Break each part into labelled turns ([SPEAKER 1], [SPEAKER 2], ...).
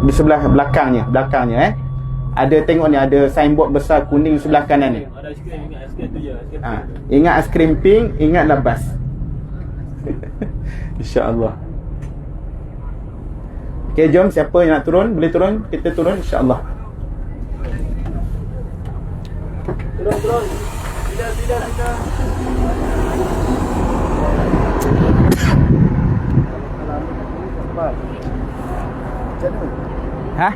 [SPEAKER 1] Di sebelah belakangnya ada tengok ni, ada signboard besar kuning sebelah kanan ni.
[SPEAKER 2] Ada aiskrim, ingat aiskrim tu je.
[SPEAKER 1] Ingat aiskrim pink, ingatlah bas. InsyaAllah. Okay, jom, siapa yang nak turun boleh turun, kita turun insyaAllah.
[SPEAKER 2] Turun. Sila.
[SPEAKER 1] Ha?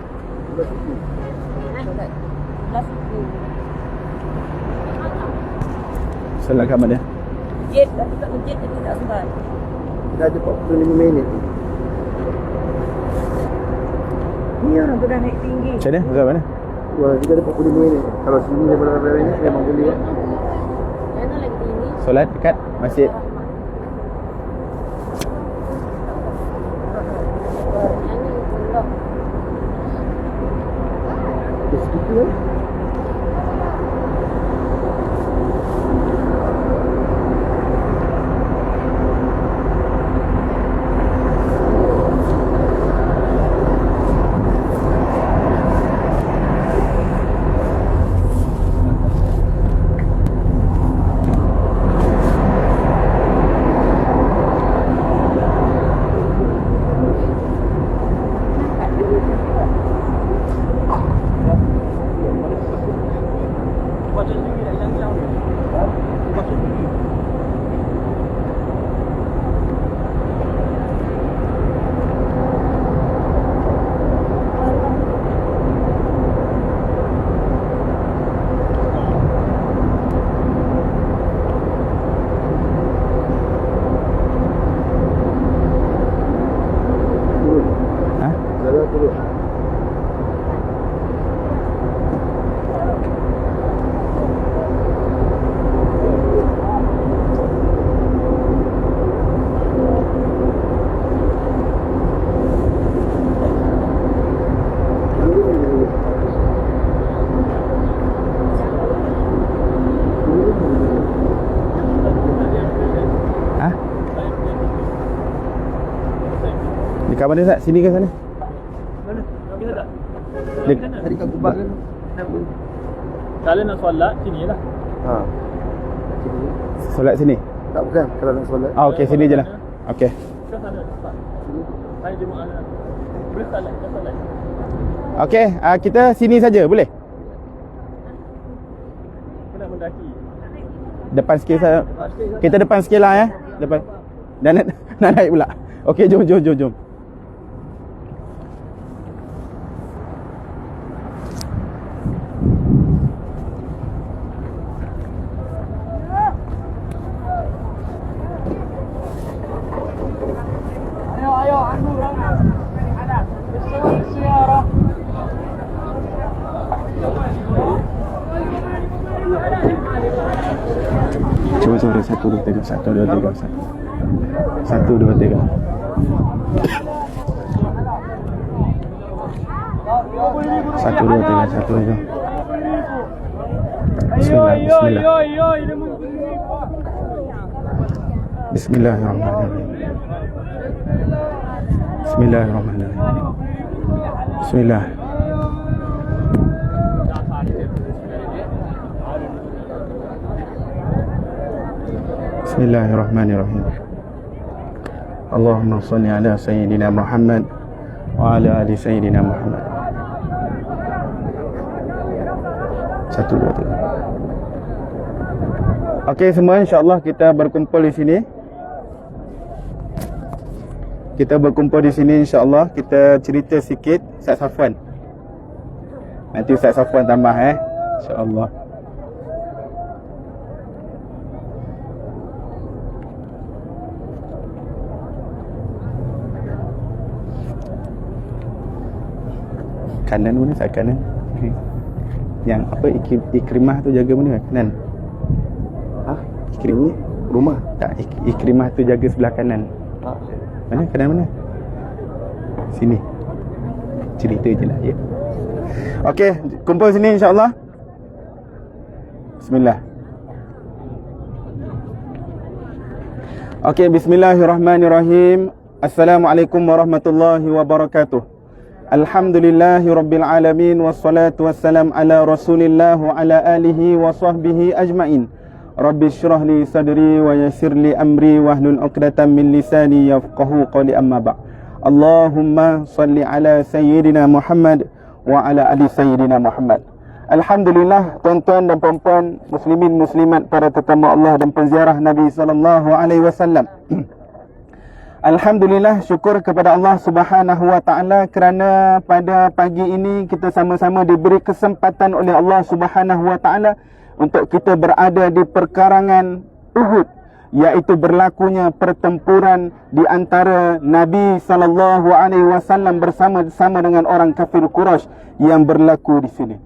[SPEAKER 1] Solat kat mana?
[SPEAKER 3] Masjid, dah dekat masjid tadi tak sempat.
[SPEAKER 4] Dah ada 45 minit.
[SPEAKER 3] Ni orang tu dah naik tinggi.
[SPEAKER 1] Macam mana? Solat mana?
[SPEAKER 4] Wah, kita ada 45 minit. Kalau sini daripada berapa minit memang boleh ya.
[SPEAKER 3] Mana lagi tinggi?
[SPEAKER 1] Solat dekat masjid.
[SPEAKER 3] Yang ni pulak.
[SPEAKER 4] Di situ kan?
[SPEAKER 1] Dekat mana Ustaz? Sini ke sana?
[SPEAKER 2] Mana? Nak pergi tak?
[SPEAKER 4] Tadi kat Kubah kan? Kenapa?
[SPEAKER 2] Kalau nak solat, sini lah.
[SPEAKER 4] Ha.
[SPEAKER 1] Solat sini?
[SPEAKER 4] Tak, bukan. Kalau nak solat.
[SPEAKER 1] Okey, sini je lah. Okey.
[SPEAKER 2] Ke sana, cepat. Saya jemaah lah. Boleh solat, kita solat.
[SPEAKER 1] Okey, kita sini saja boleh?
[SPEAKER 2] Kita nak mendaki.
[SPEAKER 1] Depan sikit saya. Kita depan sikit lah ya. Depan. Dan nak naik pula. Okey, jom.
[SPEAKER 2] Ayo, anu. Ada. Siarah.
[SPEAKER 1] Cuba suara 1 2 3 1 2 3 1 2 3. Satu dua tiga, satu dua. Bismillahirrahmanirrahim. Bismillahirrahmanirrahim. Bismillah. Bismillahirrahmanirrahim. Allahumma salli ala sayyidina Muhammad wa ala ali sayyidina Muhammad. 1 2 3. Okey semua, insya-Allah kita berkumpul di sini. Kita berkumpul di sini insya-Allah, kita cerita sikit Ustaz Safwan. Nanti Ustaz Safwan tambah insya-Allah. Kanan mana Ustaz? Kanan. Yang apa Ikrimah tu jaga mana? Kanan.
[SPEAKER 4] Ha? Ikrimah rumah.
[SPEAKER 1] Tak, Ikrimah tu jaga sebelah kanan.
[SPEAKER 4] Ha.
[SPEAKER 1] Mana? Kanan mana? Sini. Cerita je lah ya. Okey, kumpul sini insya-Allah. Bismillah. Okey, bismillahirrahmanirrahim. Assalamualaikum warahmatullahi wabarakatuh. Alhamdulillahi Rabbil Alamin. Wassalatu wassalam ala Rasulillah wa ala alihi wa sahbihi ajma'in. Rabbi syrah li sadri wa yassir li amri wahlul 'uqdatam min lisani yafqahu qawli, amma ba'. Allahumma salli ala sayyidina Muhammad wa ala ali sayyidina Muhammad. Alhamdulillah, tuan-tuan dan puan-puan, muslimin muslimat, para tetamu Allah dan penziarah Nabi sallallahu alaihi wasallam. Alhamdulillah, syukur kepada Allah Subhanahu wa taala kerana pada pagi ini kita sama-sama diberi kesempatan oleh Allah Subhanahu wa taala untuk kita berada di perkarangan Uhud, iaitu berlakunya pertempuran di antara Nabi sallallahu alaihi wasallam bersama-sama dengan orang kafir Quraisy yang berlaku di sini.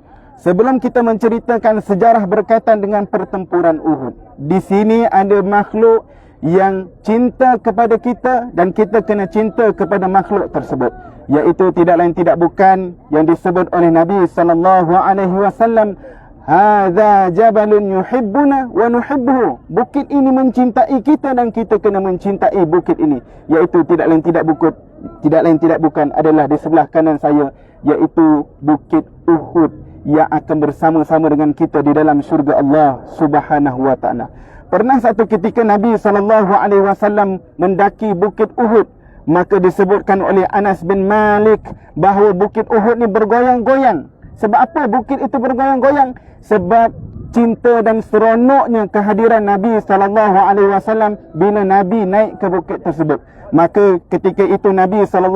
[SPEAKER 1] Sebelum kita menceritakan sejarah berkaitan dengan pertempuran Uhud, di sini ada makhluk yang cinta kepada kita dan kita kena cinta kepada makhluk tersebut, iaitu tidak lain tidak bukan yang disebut oleh Nabi sallallahu alaihi wasallam, hadza jabalun yuhibbuna wa nuhibbuhu. Bukit ini mencintai kita dan kita kena mencintai bukit ini, iaitu tidak lain tidak bukan adalah di sebelah kanan saya, iaitu Bukit Uhud yang akan bersama-sama dengan kita di dalam syurga Allah Subhanahu wa taala. Pernah satu ketika Nabi SAW mendaki Bukit Uhud, maka disebutkan oleh Anas bin Malik bahawa Bukit Uhud ni bergoyang-goyang. Sebab apa bukit itu bergoyang-goyang? Sebab cinta dan seronoknya kehadiran Nabi SAW bila Nabi naik ke bukit tersebut. Maka ketika itu Nabi SAW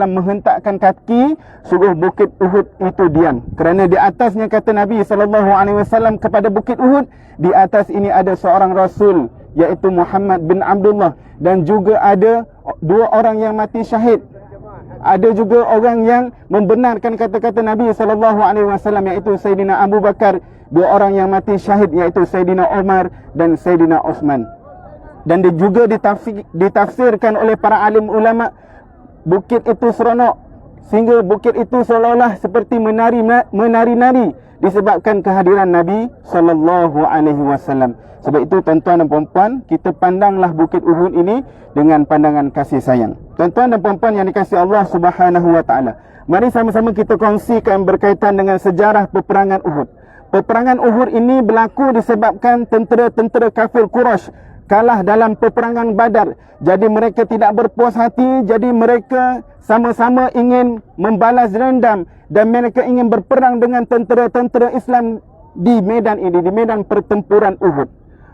[SPEAKER 1] menghentakkan kaki, suruh Bukit Uhud itu diam. Kerana di atasnya, kata Nabi SAW kepada Bukit Uhud, di atas ini ada seorang Rasul, iaitu Muhammad bin Abdullah, dan juga ada dua orang yang mati syahid. Ada juga orang yang membenarkan kata-kata Nabi SAW, iaitu Sayyidina Abu Bakar. Dua orang yang mati syahid, iaitu Sayyidina Umar dan Sayyidina Osman. Dan dia juga ditafsirkan oleh para alim ulama, bukit itu seronok sehingga bukit itu seolah-olah seperti menari-nari disebabkan kehadiran Nabi sallallahu alaihi wasallam. Sebab itu tuan-tuan dan puan-puan, kita pandanglah Bukit Uhud ini dengan pandangan kasih sayang. Tuan-tuan dan puan-puan yang dikasihi Allah Subhanahu wa taala, mari sama-sama kita kongsikan berkaitan dengan sejarah peperangan Uhud. Peperangan Uhud ini berlaku disebabkan tentera-tentera kafir Quraisy kalah dalam peperangan Badar. Jadi mereka tidak berpuas hati, jadi mereka sama-sama ingin membalas dendam dan mereka ingin berperang dengan tentera-tentera Islam di medan ini, di medan pertempuran Uhud.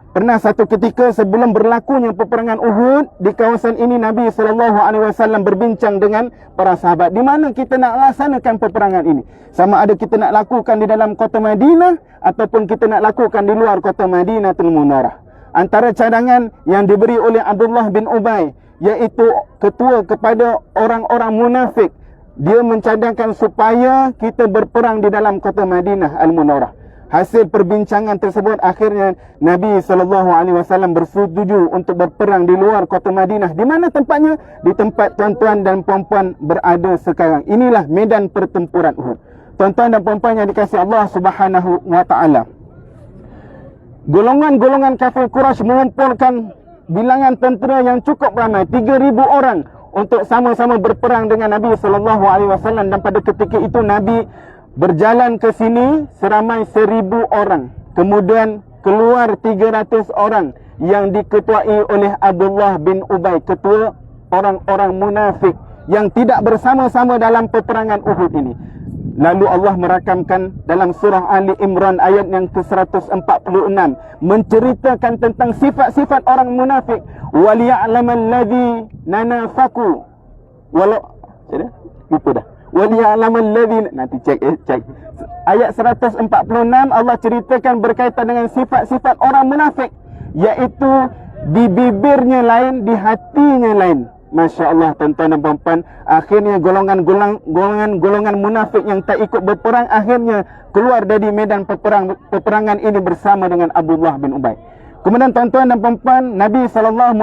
[SPEAKER 1] Pernah satu ketika sebelum berlakunya peperangan Uhud, di kawasan ini Nabi SAW berbincang dengan para sahabat, di mana kita nak laksanakan peperangan ini. Sama ada kita nak lakukan di dalam kota Madinah ataupun kita nak lakukan di luar kota Madinatul Munawwarah. Antara cadangan yang diberi oleh Abdullah bin Ubay, iaitu ketua kepada orang-orang munafik, dia mencadangkan supaya kita berperang di dalam kota Madinah Al-Munawwarah. Hasil perbincangan tersebut, akhirnya Nabi SAW bersetuju untuk berperang di luar kota Madinah. Di mana tempatnya? Di tempat tuan-tuan dan puan-puan berada sekarang. Inilah medan pertempuran Uhud. Tuan-tuan dan puan-puan yang dikasihi Allah Subhanahu wa taala, golongan-golongan kafir Quraisy mengumpulkan bilangan tentera yang cukup ramai, 3,000 orang, untuk sama-sama berperang dengan Nabi SAW. Dan pada ketika itu Nabi berjalan ke sini seramai 1,000 orang. Kemudian keluar 300 orang yang diketuai oleh Abdullah bin Ubay, ketua orang-orang munafik yang tidak bersama-sama dalam peperangan Uhud ini. Lalu Allah merakamkan dalam surah Ali Imran ayat yang ke-146, menceritakan tentang sifat-sifat orang munafik. وَلِيَعْلَمَ الَّذِي نَنَافَقُوا وَلِيَعْلَمَ الَّذِي nanti cek. Ayat 146 Allah ceritakan berkaitan dengan sifat-sifat orang munafik, iaitu di bibirnya lain, di hatinya lain. Masya Allah, tuan-tuan dan puan-puan, akhirnya golongan munafik yang tak ikut berperang akhirnya keluar dari medan peperangan ini bersama dengan Abdullah bin Ubay. Kemudian tuan-tuan dan puan-puan, Nabi SAW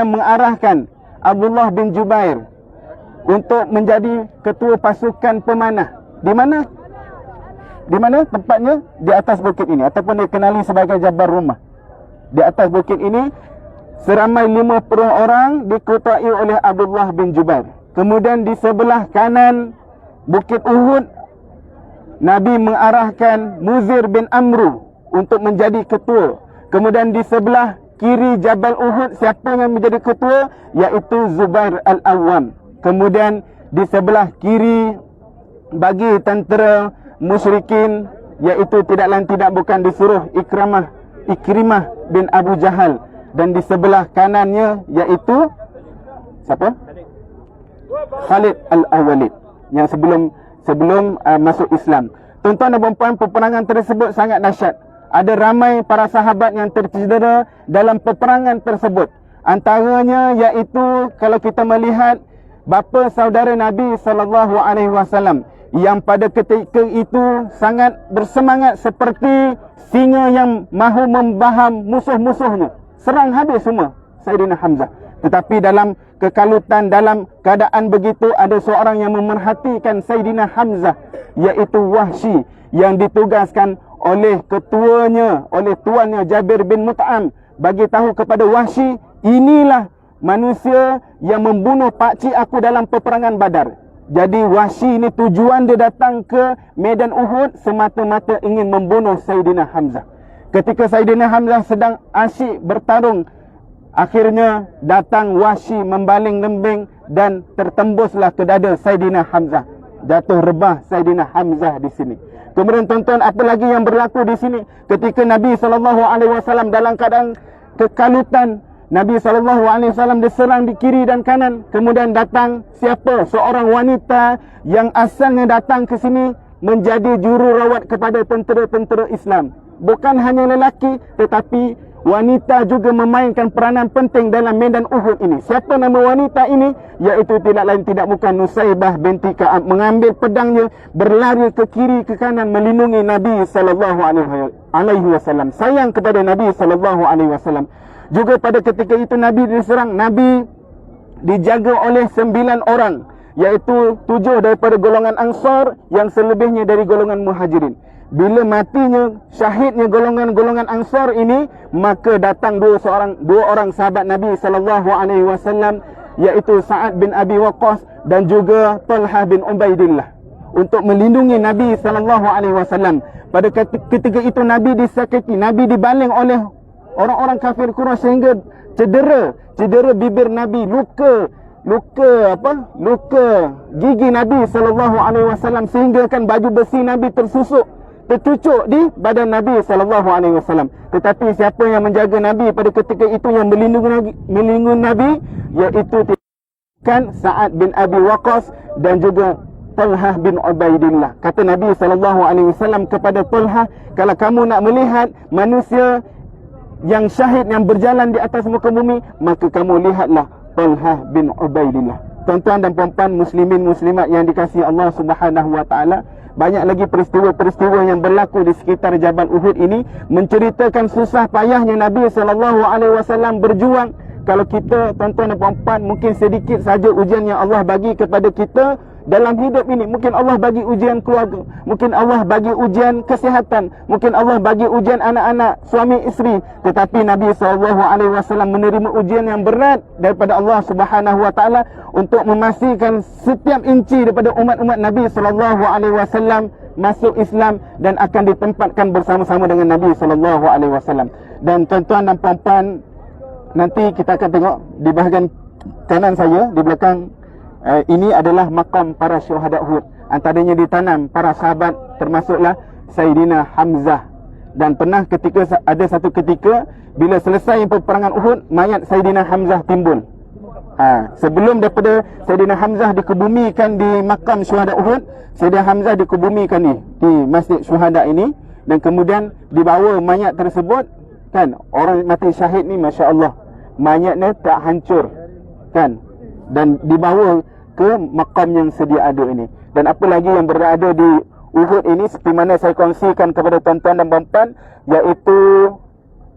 [SPEAKER 1] mengarahkan Abdullah bin Jubair untuk menjadi ketua pasukan pemanah. Di mana? Di mana tempatnya? Di atas bukit ini, ataupun dikenali sebagai Jabal Rumah. Di atas bukit ini seramai 50 orang diketuai oleh Abdullah bin Jubair. Kemudian di sebelah kanan Bukit Uhud, Nabi mengarahkan Muzir bin Amru untuk menjadi ketua. Kemudian di sebelah kiri Jabal Uhud, siapa yang menjadi ketua? Iaitu Zubair Al-Awwam. Kemudian di sebelah kiri bagi tentera musyrikin, iaitu tidak lain tidak bukan disuruh Ikrimah bin Abu Jahal. Dan di sebelah kanannya iaitu siapa? Khalid Al-Awwalid, yang sebelum masuk Islam. Tuan-tuan dan puan-puan, peperangan tersebut sangat dahsyat. Ada ramai para sahabat yang tercedera dalam peperangan tersebut. Antaranya iaitu kalau kita melihat bapa saudara Nabi SAW yang pada ketika itu sangat bersemangat seperti singa yang mahu membaham musuh-musuhnya. Serang habis semua Sayyidina Hamzah. Tetapi dalam kekalutan, dalam keadaan begitu, ada seorang yang memerhatikan Sayyidina Hamzah, iaitu Wahsy, yang ditugaskan oleh ketuanya, oleh tuannya Jabir bin Mut'am, bagi tahu kepada Wahsy, inilah manusia yang membunuh pakcik aku dalam peperangan Badar. Jadi Wahsy ini tujuan dia datang ke medan Uhud semata-mata ingin membunuh Sayyidina Hamzah. Ketika Sayyidina Hamzah sedang asyik bertarung, akhirnya datang Wahsy membaling lembing dan tertembuslah ke dada Sayyidina Hamzah. Jatuh rebah Sayyidina Hamzah di sini. Kemudian tuan-tuan, apa lagi yang berlaku di sini? Ketika Nabi SAW dalam keadaan kekalutan, Nabi SAW diserang di kiri dan kanan. Kemudian datang siapa? Seorang wanita yang asalnya datang ke sini menjadi jururawat kepada tentera-tentera Islam. Bukan hanya lelaki, tetapi wanita juga memainkan peranan penting dalam medan Uhud ini. Siapa nama wanita ini? Iaitu tidak lain tidak bukan Nusaybah binti Ka'ab. Mengambil pedangnya, berlari ke kiri ke kanan melindungi Nabi SAW. Sayang kepada Nabi SAW. Juga pada ketika itu Nabi diserang, Nabi dijaga oleh 9 orang, iaitu 7 daripada golongan Ansar, yang selebihnya dari golongan Muhajirin. Bila matinya, syahidnya golongan Ansar ini, maka datang dua orang sahabat Nabi SAW, iaitu Sa'ad bin Abi Waqqas dan juga Talha bin Ubaidillah, untuk melindungi Nabi SAW. Pada ketika itu Nabi disakiti, Nabi dibaling oleh orang-orang kafir Quraisy sehingga cedera bibir Nabi, luka gigi Nabi SAW, sehingga kan baju besi Nabi tercucuk di badan Nabi SAW. Tetapi siapa yang menjaga Nabi pada ketika itu, yang melindungi Nabi, iaitu kan Sa'ad bin Abi Waqqas dan juga Talha bin Ubaidillah. Kata Nabi SAW kepada Talha, kalau kamu nak melihat manusia yang syahid yang berjalan di atas muka bumi, maka kamu lihatlah Talha bin Ubaidillah. Tuan-tuan dan puan-puan, muslimin muslimat yang dikasihi Allah Subhanahu wa taala, banyak lagi peristiwa-peristiwa yang berlaku di sekitar Jabal Uhud ini menceritakan susah payahnya Nabi SAW berjuang. Kalau kita, tuan-tuan dan puan-puan, mungkin sedikit saja ujian yang Allah bagi kepada kita dalam hidup ini. Mungkin Allah bagi ujian keluarga, mungkin Allah bagi ujian kesihatan, mungkin Allah bagi ujian anak-anak, suami isteri. Tetapi Nabi SAW menerima ujian yang berat daripada Allah Subhanahu wa taala untuk memastikan setiap inci daripada umat-umat Nabi SAW masuk Islam dan akan ditempatkan bersama-sama dengan Nabi SAW. Dan tuan-tuan dan puan-puan, nanti kita akan tengok di bahagian kanan saya, di belakang ini adalah makam para syuhada Uhud. Antaranya ditanam para sahabat, termasuklah Sayyidina Hamzah. Dan pernah ada satu ketika bila selesai peperangan Uhud, mayat Sayyidina Hamzah timbul. Sebelum daripada Sayyidina Hamzah dikebumikan di makam syuhada Uhud, Sayyidina Hamzah dikebumikan di masjid syuhada ini, dan kemudian dibawa mayat tersebut, kan, orang mati syahid ni Masya Allah, mayatnya tak hancur, kan, dan dibawa ke makam yang sedia ada ini. Dan apa lagi yang berada di Uhud ini, seperti mana saya kongsikan kepada tuan-tuan dan puan-puan, iaitu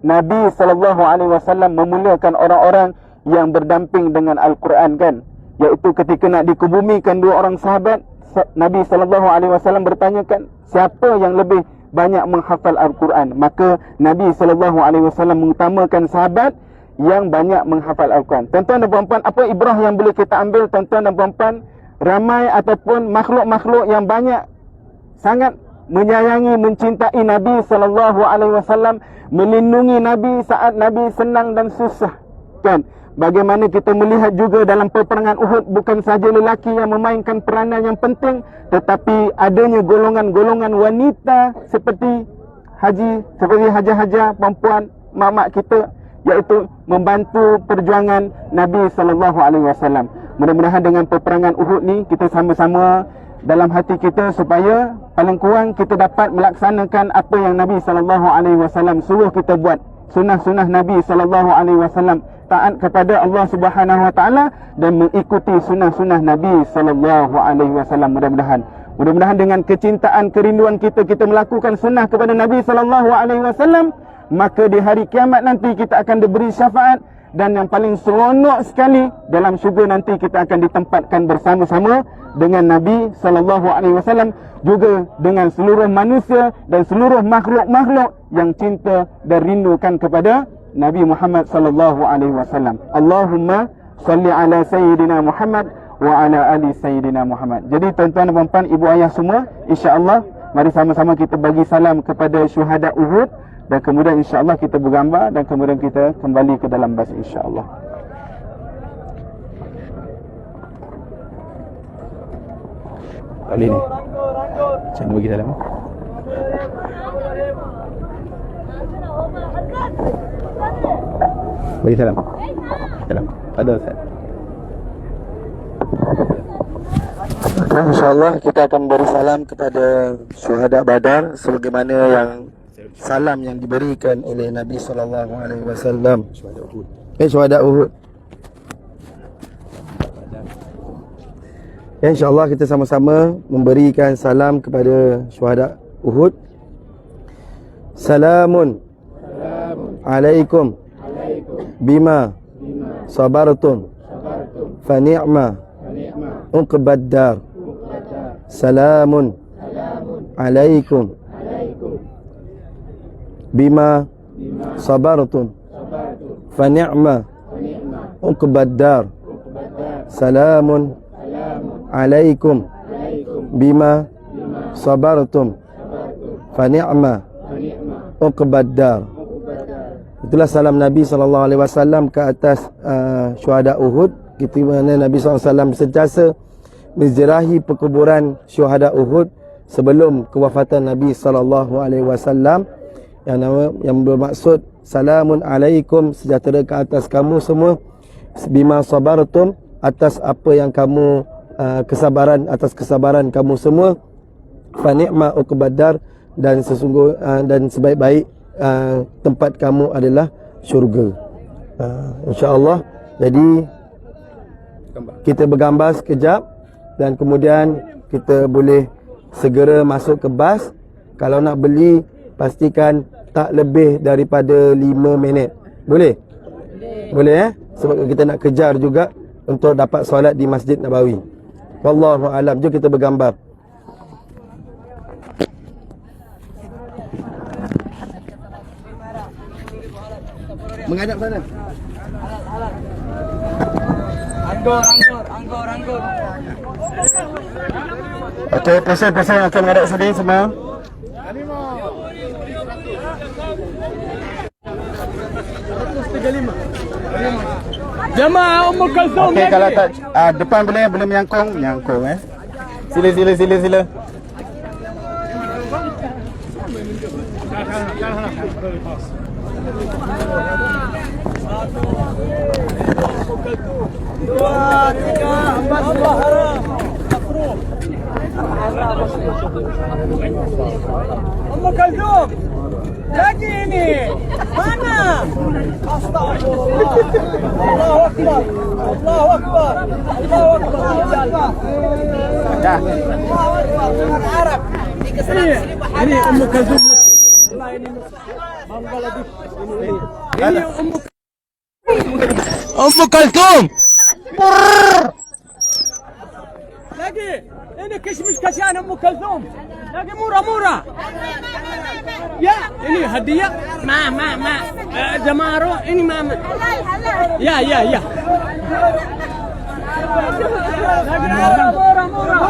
[SPEAKER 1] Nabi SAW memuliakan orang-orang yang berdamping dengan Al-Quran, kan. Iaitu ketika nak dikebumikan dua orang sahabat, Nabi SAW bertanyakan, siapa yang lebih banyak menghafal Al-Quran? Maka Nabi SAW mengutamakan sahabat yang banyak menghafal Al-Quran. Tuan-tuan dan puan-puan, apa ibrah yang boleh kita ambil tuan-tuan dan puan-puan? Ramai ataupun makhluk-makhluk yang banyak sangat menyayangi, mencintai Nabi SAW, melindungi Nabi saat Nabi senang dan susah, kan? Bagaimana kita melihat juga dalam peperangan Uhud, bukan sahaja lelaki yang memainkan peranan yang penting, tetapi adanya golongan-golongan wanita seperti haji-haji perempuan, mak-mak kita, iaitu membantu perjuangan Nabi SAW. Mudah-mudahan dengan peperangan Uhud ni kita sama-sama dalam hati kita supaya paling kurang kita dapat melaksanakan apa yang Nabi SAW suruh kita buat. Sunnah-sunnah Nabi SAW, taat kepada Allah Subhanahu Wa Taala dan mengikuti sunnah-sunnah Nabi SAW. Mudah-mudahan dengan kecintaan, kerinduan kita melakukan sunnah kepada Nabi SAW, maka di hari kiamat nanti kita akan diberi syafaat, dan yang paling seronok sekali dalam syurga nanti kita akan ditempatkan bersama-sama dengan Nabi SAW, juga dengan seluruh manusia dan seluruh makhluk-makhluk yang cinta dan rindukan kepada Nabi Muhammad SAW. Allahumma salli ala Sayyidina Muhammad wa ala ali Sayyidina Muhammad. Jadi tuan-tuan dan puan-puan, ibu ayah semua, insya-Allah mari sama-sama kita bagi salam kepada syuhada Uhud, dan kemudian insya-Allah kita bergambar dan kemudian kita kembali ke dalam bas insya-Allah. Kali ni macam mana bagi salam? Bagi salam. Salam. Ada Ustaz. InsyaAllah kita akan beri salam kepada syuhada Badar sebagaimana yang salam yang diberikan oleh Nabi SAW. Syuhada Uhud. InsyaAllah kita sama-sama memberikan salam kepada syuhada Uhud. Salamun alaikum bima sabartum fa ni'ma uqbad dar. Salamun alaikum bima sabartum fa ni'ma uqbad dar. Salamun alaikum bima sabartum fa ni'ma uqbad dar. Itulah salam Nabi SAW ke atas syuhada Uhud, ketika mana Nabi SAW sentiasa menziarahi perkuburan syuhada Uhud sebelum kewafatan Nabi SAW, yang bermaksud salamun alaikum, sejahtera ke atas kamu semua, bima sabartum, atas apa yang kamu atas kesabaran kamu semua, fa ni'ma uqbad dar, dan sesungguh dan sebaik-baik tempat kamu adalah syurga. InsyaAllah. Jadi kita bergambar sekejap dan kemudian kita boleh segera masuk ke bas. Kalau nak beli, pastikan tak lebih daripada 5 minit. Boleh? Boleh sebab kita nak kejar juga untuk dapat solat di Masjid Nabawi. Wallahu a'lam. Jom kita bergambar. Menghadap sana. Anggur. Okey, pesan akan menghadap sini semua.
[SPEAKER 2] Jemaah Ummul Kulthum.
[SPEAKER 1] Okey, kalau tak depan boleh menyangkung Sila.
[SPEAKER 2] Dua, tiga, empat, Allah haram. Ummul Kulthum. Lagi ini. Mana? Astagfirullah. Allahu Akbar. Allahu Akbar. Allahu Akbar.
[SPEAKER 1] Ya.
[SPEAKER 2] Allahu Akbar. Arab. Ini Ummul Kulthum. Allah ini Bangladesh. Ini Ummul Kulthum. Lagi. Ini kishmish kashan Ummul Kulthum. Lagi murah-murah. Ya, ini hadiah. Ma. Jamaro, ini mama. Ya. Lagi murah.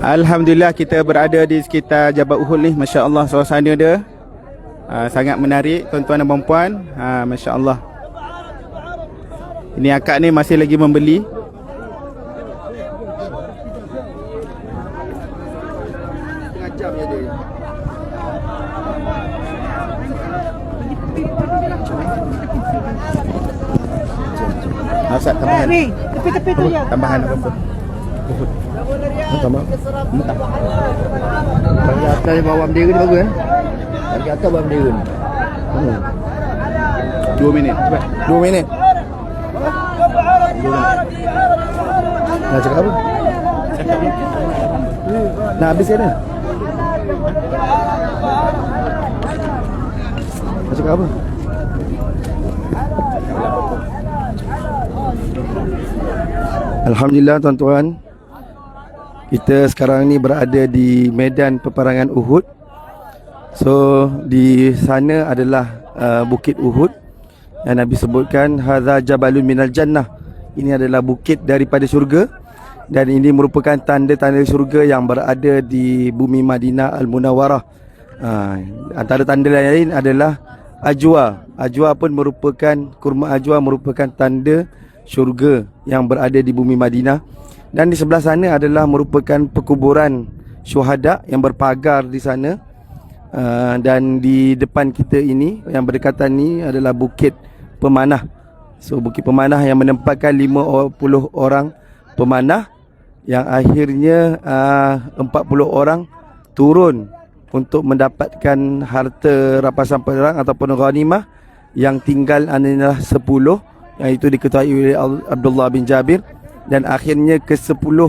[SPEAKER 1] Alhamdulillah kita berada di sekitar Jabal Uhud ni. Masya Allah suasana dia sangat menarik tuan-tuan dan puan-puan. Masya Allah. Ini akak ni masih lagi membeli.
[SPEAKER 4] Setengah jam je dia.
[SPEAKER 1] Ustaz tambahan.
[SPEAKER 3] Tepi-tepi tu ya.
[SPEAKER 1] Tambahan apa-apa. Uhud.
[SPEAKER 4] Tambah. Bagi atas bawa bendera ni bagus kan? Bagi atas bawa bendera ni.
[SPEAKER 1] 2 minit. Cepat. 2 minit.
[SPEAKER 4] Nak cakap apa?
[SPEAKER 1] Nak habis ke dah?
[SPEAKER 4] Nak cakap apa? Alhamdulillah tuan-tuan, kita sekarang ni berada di medan peperangan Uhud. So di sana adalah Bukit Uhud yang Nabi sebutkan hadza jabalun minal jannah. Ini adalah bukit daripada syurga dan ini merupakan tanda-tanda syurga yang berada di bumi Madinah Al-Munawwarah. Antara tanda lain adalah ajwa. Ajwa pun merupakan, kurma ajwa merupakan tanda syurga yang berada di bumi Madinah. Dan di sebelah sana adalah merupakan perkuburan syuhada yang berpagar di sana. Dan di depan kita ini yang berdekatan ni adalah Bukit Pemanah. So Bukit Pemanah yang menempatkan 50 orang pemanah yang akhirnya 40 orang turun untuk mendapatkan harta rampasan perang ataupun ghanimah. Yang tinggal adalah 10, yang itu diketahui oleh Abdullah bin Jabir. Dan akhirnya ke-10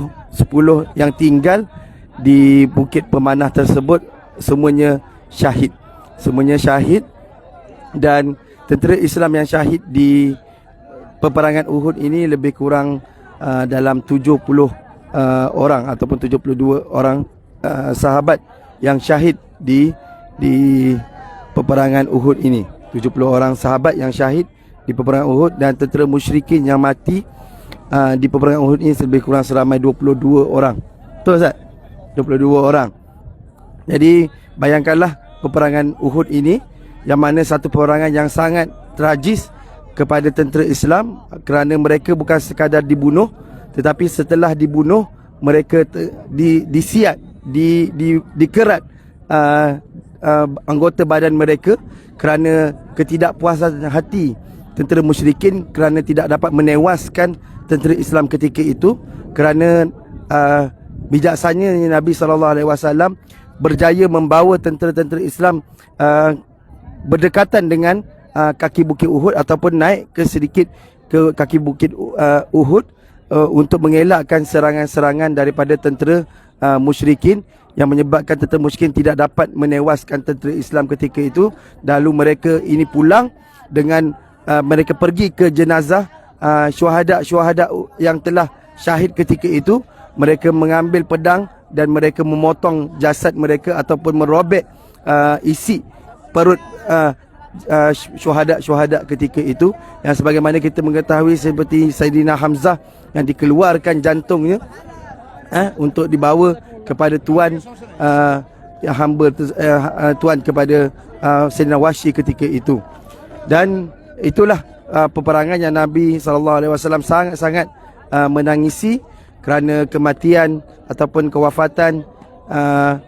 [SPEAKER 4] yang tinggal di Bukit Pemanah tersebut semuanya syahid. Semuanya syahid. Dan tentera Islam yang syahid di peperangan Uhud ini lebih kurang dalam 70 orang ataupun 72 orang sahabat yang syahid di peperangan Uhud ini. 70 orang sahabat yang syahid di peperangan Uhud, dan tentera musyrikin yang mati di peperangan Uhud ini lebih kurang seramai 22 orang. Betul Ustaz? 22 orang. Jadi bayangkanlah peperangan Uhud ini, yang mana satu peperangan yang sangat tragis kepada tentera Islam, kerana mereka bukan sekadar dibunuh, tetapi setelah dibunuh mereka disiat, dikerat anggota badan mereka kerana ketidakpuasan hati tentera musyrikin kerana tidak dapat menewaskan tentera Islam ketika itu. Kerana bijaksananya Nabi SAW berjaya membawa tentera-tentera Islam berdekatan dengan kaki Bukit Uhud ataupun naik sedikit ke kaki Bukit Uhud untuk mengelakkan serangan-serangan daripada tentera musyrikin, yang menyebabkan tentera musyrikin tidak dapat menewaskan tentera Islam ketika itu. Lalu mereka ini pulang dengan mereka pergi ke jenazah syuhada-syuhada yang telah syahid ketika itu. Mereka mengambil pedang dan mereka memotong jasad mereka ataupun merobek isi perut syuhada-syuhada ketika itu. Yang sebagaimana kita mengetahui, seperti Saidina Hamzah yang dikeluarkan jantungnya untuk dibawa kepada tuan hamba tuan kepada Saidina Wahsy ketika itu. Dan itulah peperangan yang Nabi SAW sangat-sangat menangisi kerana kematian ataupun kewafatan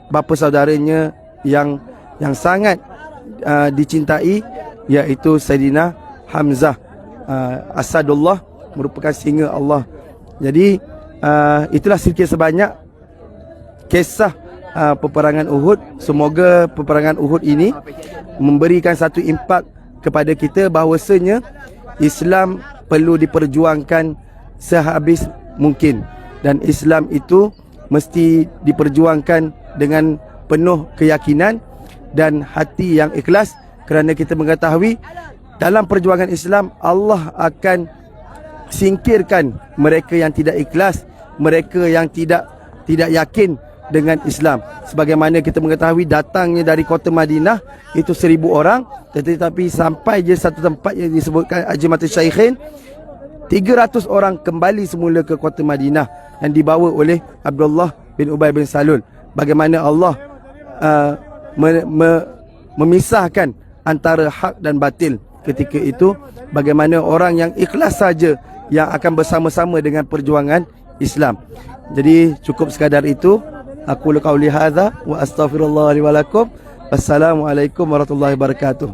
[SPEAKER 4] bapa saudaranya yang sangat dicintai, iaitu Saidina Hamzah Asadullah, merupakan singa Allah. Jadi itulah sedikit sebanyak kisah peperangan Uhud. Semoga peperangan Uhud ini memberikan satu impak kepada kita bahawasanya Islam perlu diperjuangkan sehabis mungkin. dan Islam itu mesti diperjuangkan dengan penuh keyakinan dan hati yang ikhlas, kerana kita mengetahui dalam perjuangan Islam Allah akan singkirkan mereka yang tidak ikhlas, mereka yang tidak yakin dengan Islam. Sebagaimana kita mengetahui datangnya dari kota Madinah itu 1000 orang, tetapi sampai je satu tempat yang disebutkan Ajmatul Syaikhin, 300 orang kembali semula ke kota Madinah yang dibawa oleh Abdullah bin Ubay bin Salul. Bagaimana Allah memisahkan antara hak dan batil ketika itu, bagaimana orang yang ikhlas saja yang akan bersama-sama dengan perjuangan Islam. Jadi cukup sekadar itu. Aku qauli hadza wa astaghfirullah li wa lakum. Wassalamualaikum warahmatullahi wabarakatuh.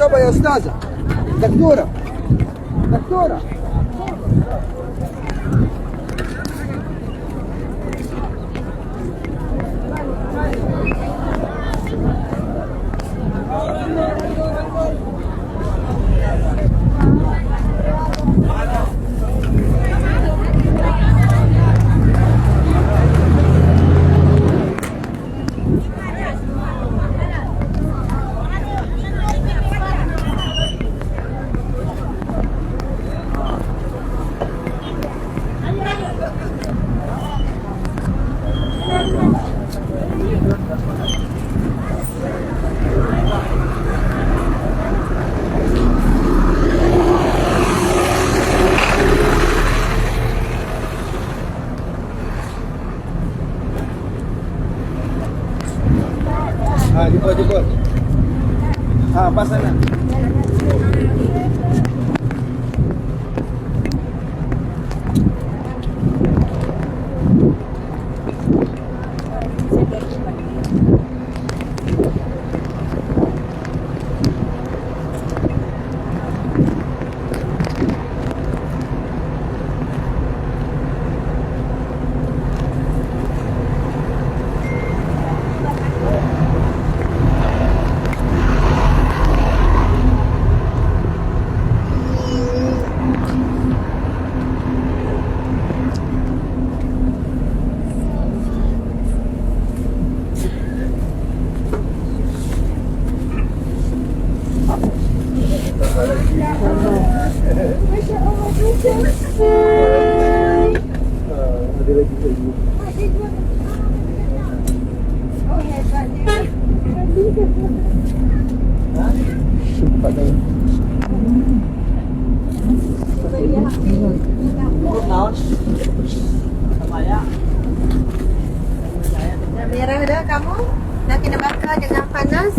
[SPEAKER 5] شوفها يا استاذه دكتوره
[SPEAKER 4] Jemput. Pas sana.
[SPEAKER 3] Merah dah kamu. Dah kena bakar dengan panas.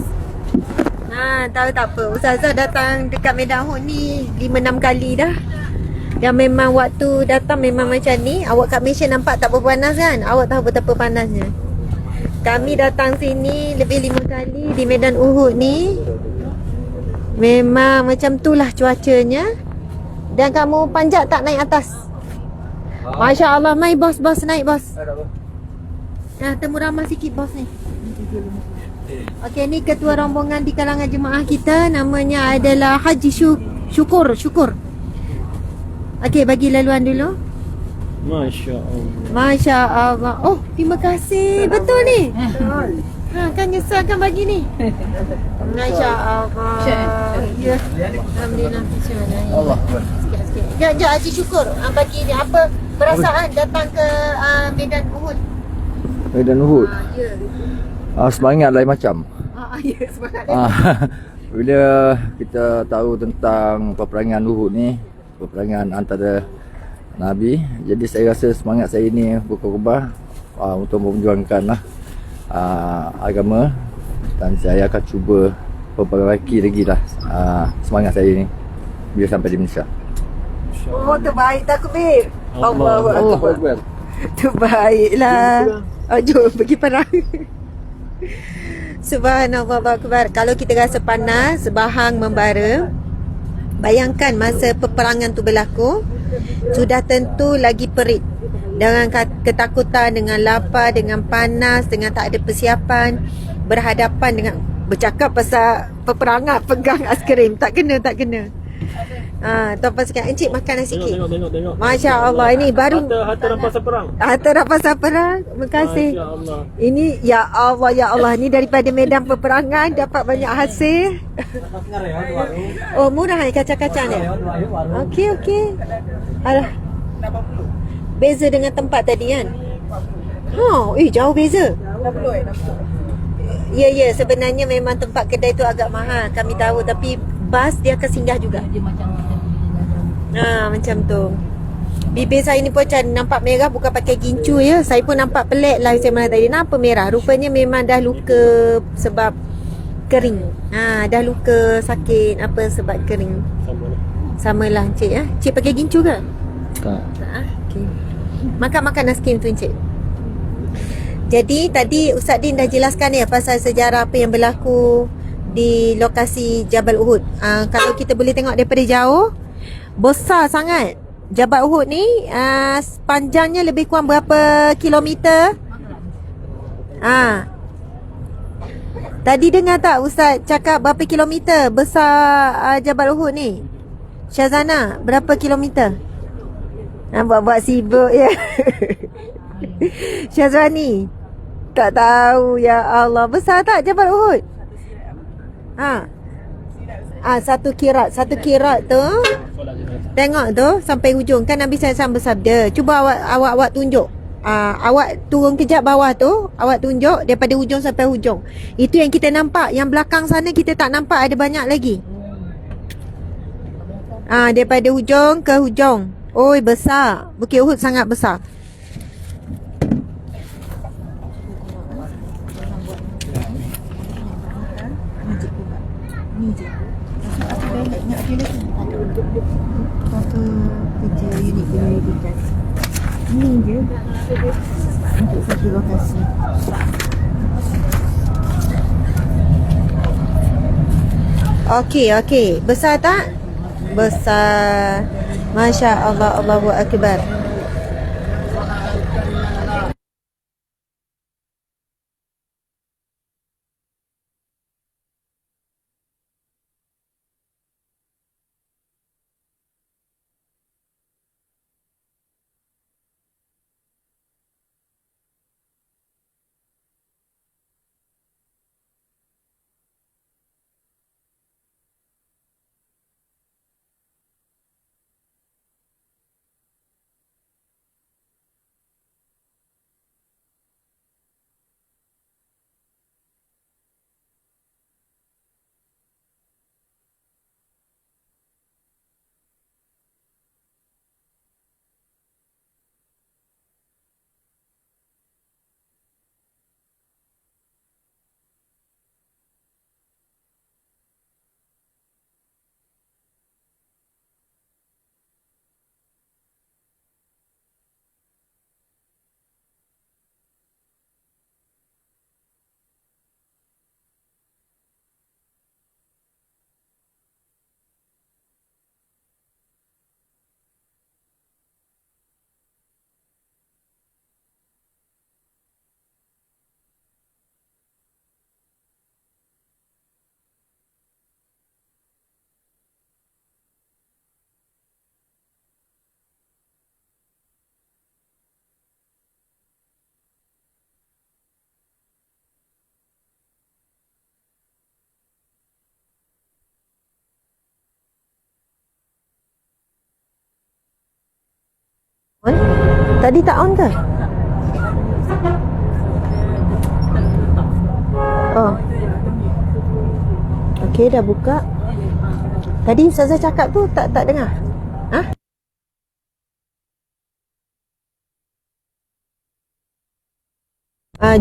[SPEAKER 3] Tahu tak apa. Ustazah datang dekat Medan Uhud ni 5-6 kali dah. Dan memang waktu datang memang macam ni. Awak kat Malaysia nampak tak berapa panas kan? Awak tahu betapa panasnya. Kami datang sini lebih 5 kali di Medan Uhud ni. Memang macam tu lah cuacanya. Dan kamu panjat tak naik atas? Masya Allah, mai bos naik bos. Nah, temu ramah sikit bos ni. Okey, ni ketua rombongan di kalangan jemaah kita, namanya adalah Haji Syukur. Okey, bagi laluan dulu.
[SPEAKER 2] Masya Allah.
[SPEAKER 3] Masya Allah. Oh, terima kasih. Betul ni. Kan nyesal kan bagi ni. Masya Allah. Ya. Alhamdulillah. Allah. Sikit. Sekejap Haji Syukur. Bagi ni apa perasaan datang ke Medan Uhud?
[SPEAKER 6] Medan Uhud.
[SPEAKER 3] Ya.
[SPEAKER 6] Semangat lain macam.
[SPEAKER 3] Ya, semangat.
[SPEAKER 6] Bila kita tahu tentang peperangan Uhud ni, peperangan antara Nabi, jadi saya rasa semangat saya ni berkorban untuk memperjuangkan agama, dan saya akan cuba perbaiki lagi semangat saya ni bila sampai di Malaysia.
[SPEAKER 3] Oh, terbaik takbir. Allahu Akbar. Terbaiklah. Jom pergi perang. Subhanallah Akbar. Kalau kita rasa panas, bahang membara, bayangkan masa peperangan tu berlaku, sudah tentu lagi perit. Dengan ketakutan, dengan lapar, dengan panas, dengan tak ada persiapan, berhadapan dengan bercakap pasal peperangan, pegang aiskrim. Tak kena. Tuan Pasal Encik makan nasi sikit.
[SPEAKER 2] Tengok.
[SPEAKER 3] Masya Allah, ini baru
[SPEAKER 2] Harta rampasan perang.
[SPEAKER 3] harta rampasan perang. Terima kasih.
[SPEAKER 2] Masya Allah.
[SPEAKER 3] Ini ya Allah, ni daripada medan peperangan dapat banyak hasil. Oh, murah ni kacang-kacang ni. Okey. Alah. Beza dengan tempat tadi kan? Jauh beza. Ya, sebenarnya memang tempat kedai tu agak mahal. Kami tahu, tapi bas dia akan singgah juga. Macam tu. Bibir saya ni pun macam nampak merah, bukan pakai gincu ya. Saya pun nampak pelik lah macam mana tadi. Kenapa merah? Rupanya memang dah luka sebab kering. Dah luka sakit apa sebab kering. Samalah Encik ya. Encik pakai gincu ke?
[SPEAKER 6] Tak.
[SPEAKER 3] Okey. Makan nasi tu Encik. Jadi tadi Ustaz Din dah jelaskan ya pasal sejarah apa yang berlaku di lokasi Jabal Uhud. Kalau kita boleh tengok daripada jauh, besar sangat. Jabal Uhud ni panjangnya lebih kurang berapa kilometer? Tadi dengar tak Ustaz cakap berapa kilometer besar Jabal Uhud ni? Syazana, berapa kilometer? Buat sibuk ya. Syazwani, tak tahu ya Allah. Besar tak Jabal Uhud? Satu kirat tu. Tengok tu sampai hujung. Kan Nabi SAW bersabda, cuba awak tunjuk. Awak turun kejap bawah tu, awak tunjuk daripada hujung sampai hujung. Itu yang kita nampak. Yang belakang sana kita tak nampak, ada banyak lagi. Daripada hujung ke hujung. Oi, besar. Bukit Uhud sangat besar. Apa kerja unit penyelidikan ini je untuk satu lokasi. Okey. Besar tak? Besar. Masya Allah, Allahu Akbar. On? Tadi tak on ke? Oh. Okey, dah buka. Tadi Ustazah cakap tu tak dengar. Ha?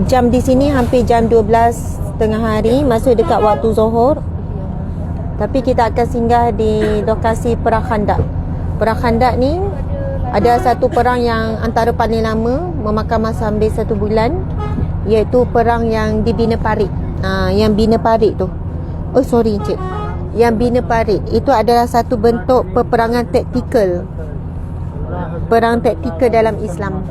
[SPEAKER 3] Jam di sini hampir jam 12 tengah hari, masuk dekat waktu Zuhur. Tapi kita akan singgah di lokasi Perang Khandak. Perang Khandak ni ada satu perang yang antara paling lama, memakan masa hampir 1 bulan, iaitu perang yang di Bina Parit. Yang Bina Parit tu. Oh sorry Encik. Yang Bina Parit itu adalah satu bentuk peperangan taktikal. Perang taktikal dalam Islam.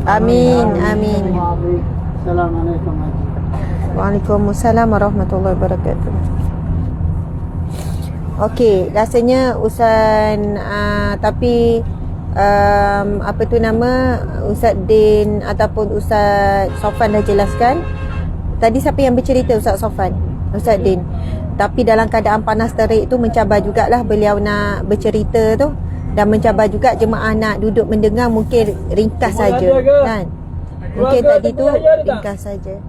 [SPEAKER 3] Amin, amin.
[SPEAKER 5] Assalamualaikum.
[SPEAKER 3] Waalaikumsalam warahmatullahi wabarakatuh. Okey, rasanya Ustaz tapi apa tu nama, Ustaz Din ataupun Ustaz Sofan dah jelaskan. Tadi siapa yang bercerita? Ustaz Sofan, Ustaz Din. Tapi dalam keadaan panas terik tu mencabar jugalah beliau nak bercerita tu, dan mencabar juga jemaah nak duduk mendengar. Mungkin ringkas saja kan. Mungkin tadi tu ringkas saja.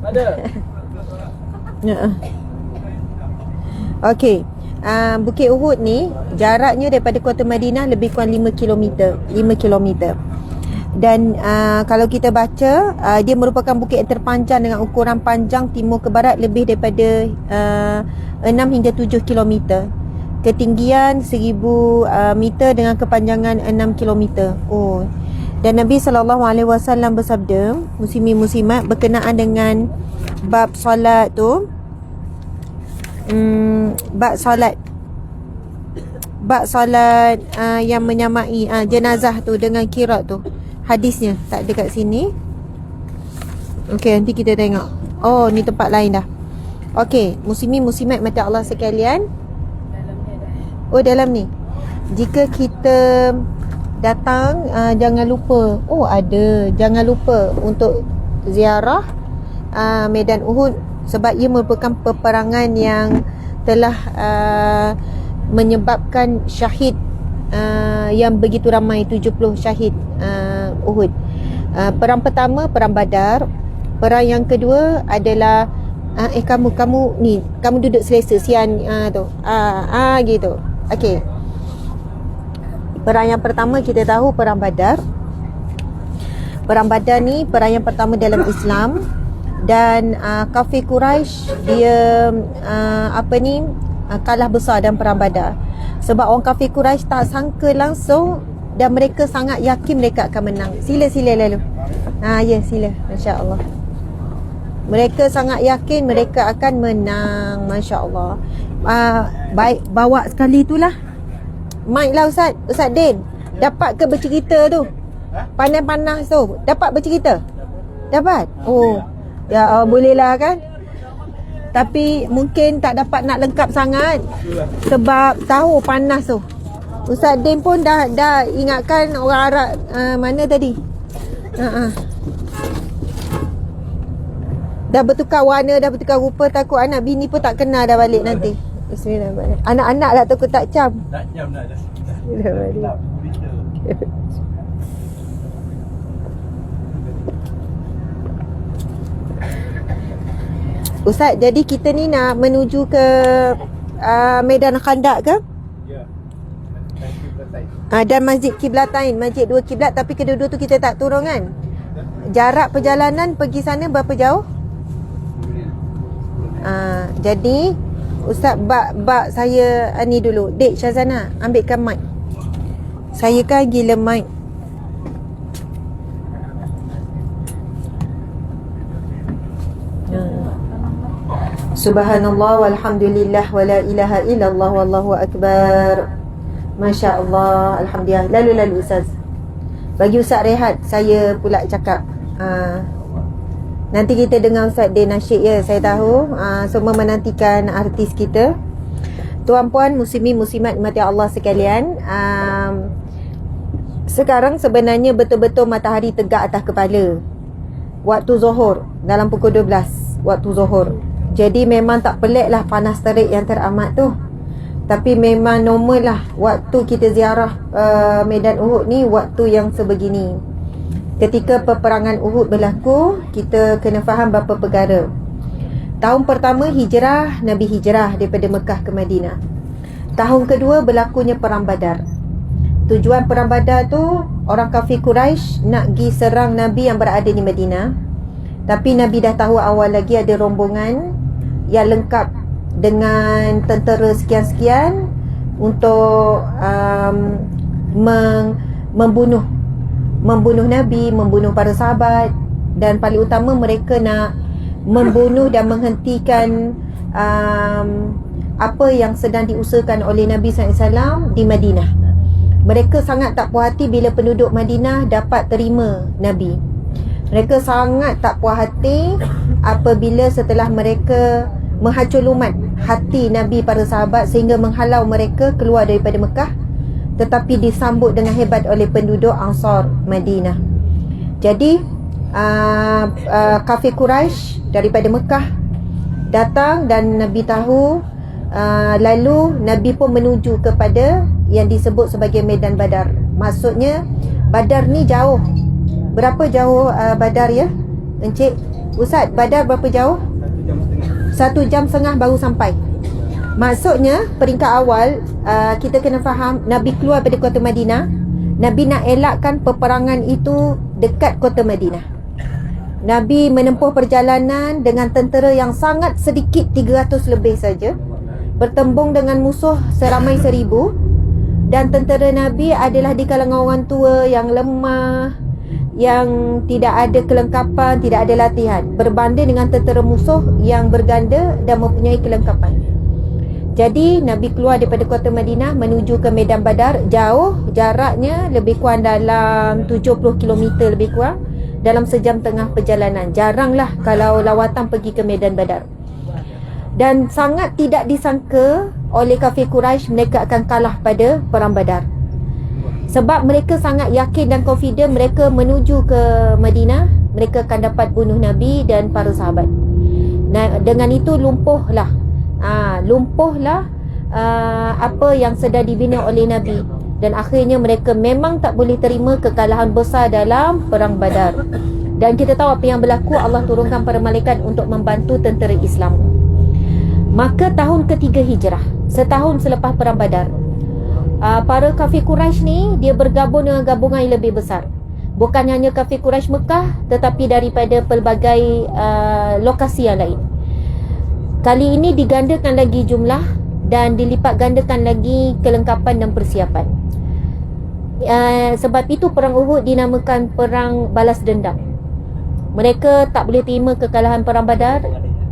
[SPEAKER 2] Ada.
[SPEAKER 3] Okey. Bukit Uhud ni jaraknya daripada Kota Madinah lebih kurang 5 km. Dan kalau kita baca, dia merupakan bukit yang terpanjang dengan ukuran panjang timur ke barat lebih daripada 6 hingga 7 km. Ketinggian 1000 meter dengan kepanjangan 6 km. Oh. Dan Nabi SAW bersabda, muslimin muslimat, berkenaan dengan bab solat tu, bab solat yang menyamai jenazah tu dengan kirat tu. Hadisnya tak ada kat sini. Okey, nanti kita tengok. Oh, ni tempat lain dah. Okey, muslimin muslimat mata Allah sekalian. Oh, dalam ni. Jika kita datang, jangan lupa. Oh, ada. Jangan lupa untuk ziarah Medan Uhud, sebab ia merupakan peperangan yang telah menyebabkan syahid yang begitu ramai, 70 syahid Uhud. Perang pertama perang Badar. Perang yang kedua adalah kamu ni, kamu duduk selesa sian tu. Gitu. Okey. Perang yang pertama kita tahu perang Badar. Perang Badar ni perang yang pertama dalam Islam. Dan kafir Quraisy dia kalah besar dalam perang Badar. Sebab orang kafir Quraisy tak sangka langsung, dan mereka sangat yakin mereka akan menang. Sila lalu. Ya, sila. Masya-Allah. Mereka sangat yakin mereka akan menang. Masya-Allah. Baik, bawa sekali itulah. Mic lah Ustaz Din. Dapat ke bercerita tu? Panas-panas tu. Dapat bercerita? Dapat? Oh. Ya, bolehlah kan? Tapi mungkin tak dapat nak lengkap sangat sebab tahu panas tu. Ustaz Din pun dah ingatkan orang Arab mana tadi? Dah bertukar warna, dah bertukar rupa, takut anak bini pun tak kenal dah balik nanti. Bismillahirrahmanirrahim. Anak-anak lah takut tak cam.
[SPEAKER 2] Tak jam dah.
[SPEAKER 3] Bismillahirrahmanirrahim. Ustaz, jadi kita ni nak menuju ke Medan Khandak ke?
[SPEAKER 2] Ya.
[SPEAKER 3] Dan Masjid Kiblatain, Masjid 2 Kiblat, tapi kedua-dua tu kita tak turun kan? Jarak perjalanan pergi sana berapa jauh? Jadi Ustaz bak saya ni dulu. Dek Syazana, ambilkan mic. Saya kan gila mic. Subhanallah walhamdulillah wala ilaha illallah wallahu akbar. Masya Allah, alhamdulillah. Lalu Ustaz. Bagi Ustaz rehat, saya pula cakap. Nanti kita dengar Ustaz Din nasyid ya, saya tahu. Semua menantikan artis kita. Tuan-puan, muslimin muslimat mati Allah sekalian. Sekarang sebenarnya betul-betul matahari tegak atas kepala. Waktu Zuhur, dalam pukul 12 waktu Zuhur. Jadi memang tak pelik lah panas terik yang teramat tu. Tapi memang normal lah waktu kita ziarah medan Uhud ni, waktu yang sebegini. Ketika peperangan Uhud berlaku, kita kena faham beberapa perkara. Tahun pertama hijrah, Nabi hijrah daripada Mekah ke Madinah. Tahun kedua berlakunya perang Badar. Tujuan perang Badar tu, orang kafir Quraisy nak pergi serang Nabi yang berada di Madinah. Tapi Nabi dah tahu awal lagi ada rombongan yang lengkap dengan tentera sekian-sekian untuk membunuh Nabi, membunuh para sahabat, dan paling utama mereka nak membunuh dan menghentikan apa yang sedang diusahakan oleh Nabi SAW di Madinah. Mereka sangat tak puas hati bila penduduk Madinah dapat terima Nabi. Mereka sangat tak puas hati apabila setelah mereka menghacur lumat hati Nabi para sahabat sehingga menghalau mereka keluar daripada Mekah, tetapi disambut dengan hebat oleh penduduk Ansar Madinah. Jadi kafir Quraisy daripada Mekah datang dan Nabi tahu. Lalu Nabi pun menuju kepada yang disebut sebagai medan Badar. Maksudnya Badar ni jauh. Berapa jauh Badar ya Encik Ustaz? Badar berapa jauh? 1 jam setengah baru sampai. Maksudnya peringkat awal kita kena faham, Nabi keluar dari kota Madinah. Nabi nak elakkan peperangan itu dekat kota Madinah. Nabi menempuh perjalanan dengan tentera yang sangat sedikit, 300 lebih saja, bertembung dengan musuh seramai 1000. Dan tentera Nabi adalah di kalangan orang tua yang lemah, yang tidak ada kelengkapan, tidak ada latihan, berbanding dengan tentera musuh yang berganda dan mempunyai kelengkapan. Jadi Nabi keluar daripada kota Madinah menuju ke medan Badar. Jauh, jaraknya lebih kurang dalam 70 km lebih kurang, dalam sejam tengah perjalanan. Jaranglah kalau lawatan pergi ke medan Badar. Dan sangat tidak disangka oleh kafir Quraisy mereka akan kalah pada perang Badar. Sebab mereka sangat yakin dan confident mereka menuju ke Madinah, mereka akan dapat bunuh Nabi dan para sahabat. Nah, dengan itu lumpuhlah apa yang sedang dibina oleh Nabi. Dan akhirnya mereka memang tak boleh terima kekalahan besar dalam perang Badar. Dan kita tahu apa yang berlaku, Allah turunkan para malaikat untuk membantu tentera Islam. Maka tahun ketiga hijrah, setahun selepas perang Badar, para kafir Quraisy ni dia bergabung dengan gabungan yang lebih besar. Bukan hanya kafir Quraisy Mekah, tetapi daripada pelbagai lokasi yang lain. Kali ini digandakan lagi jumlah dan dilipat gandakan lagi kelengkapan dan persiapan. Sebab itu perang Uhud dinamakan perang balas dendam. Mereka tak boleh terima kekalahan perang Badar.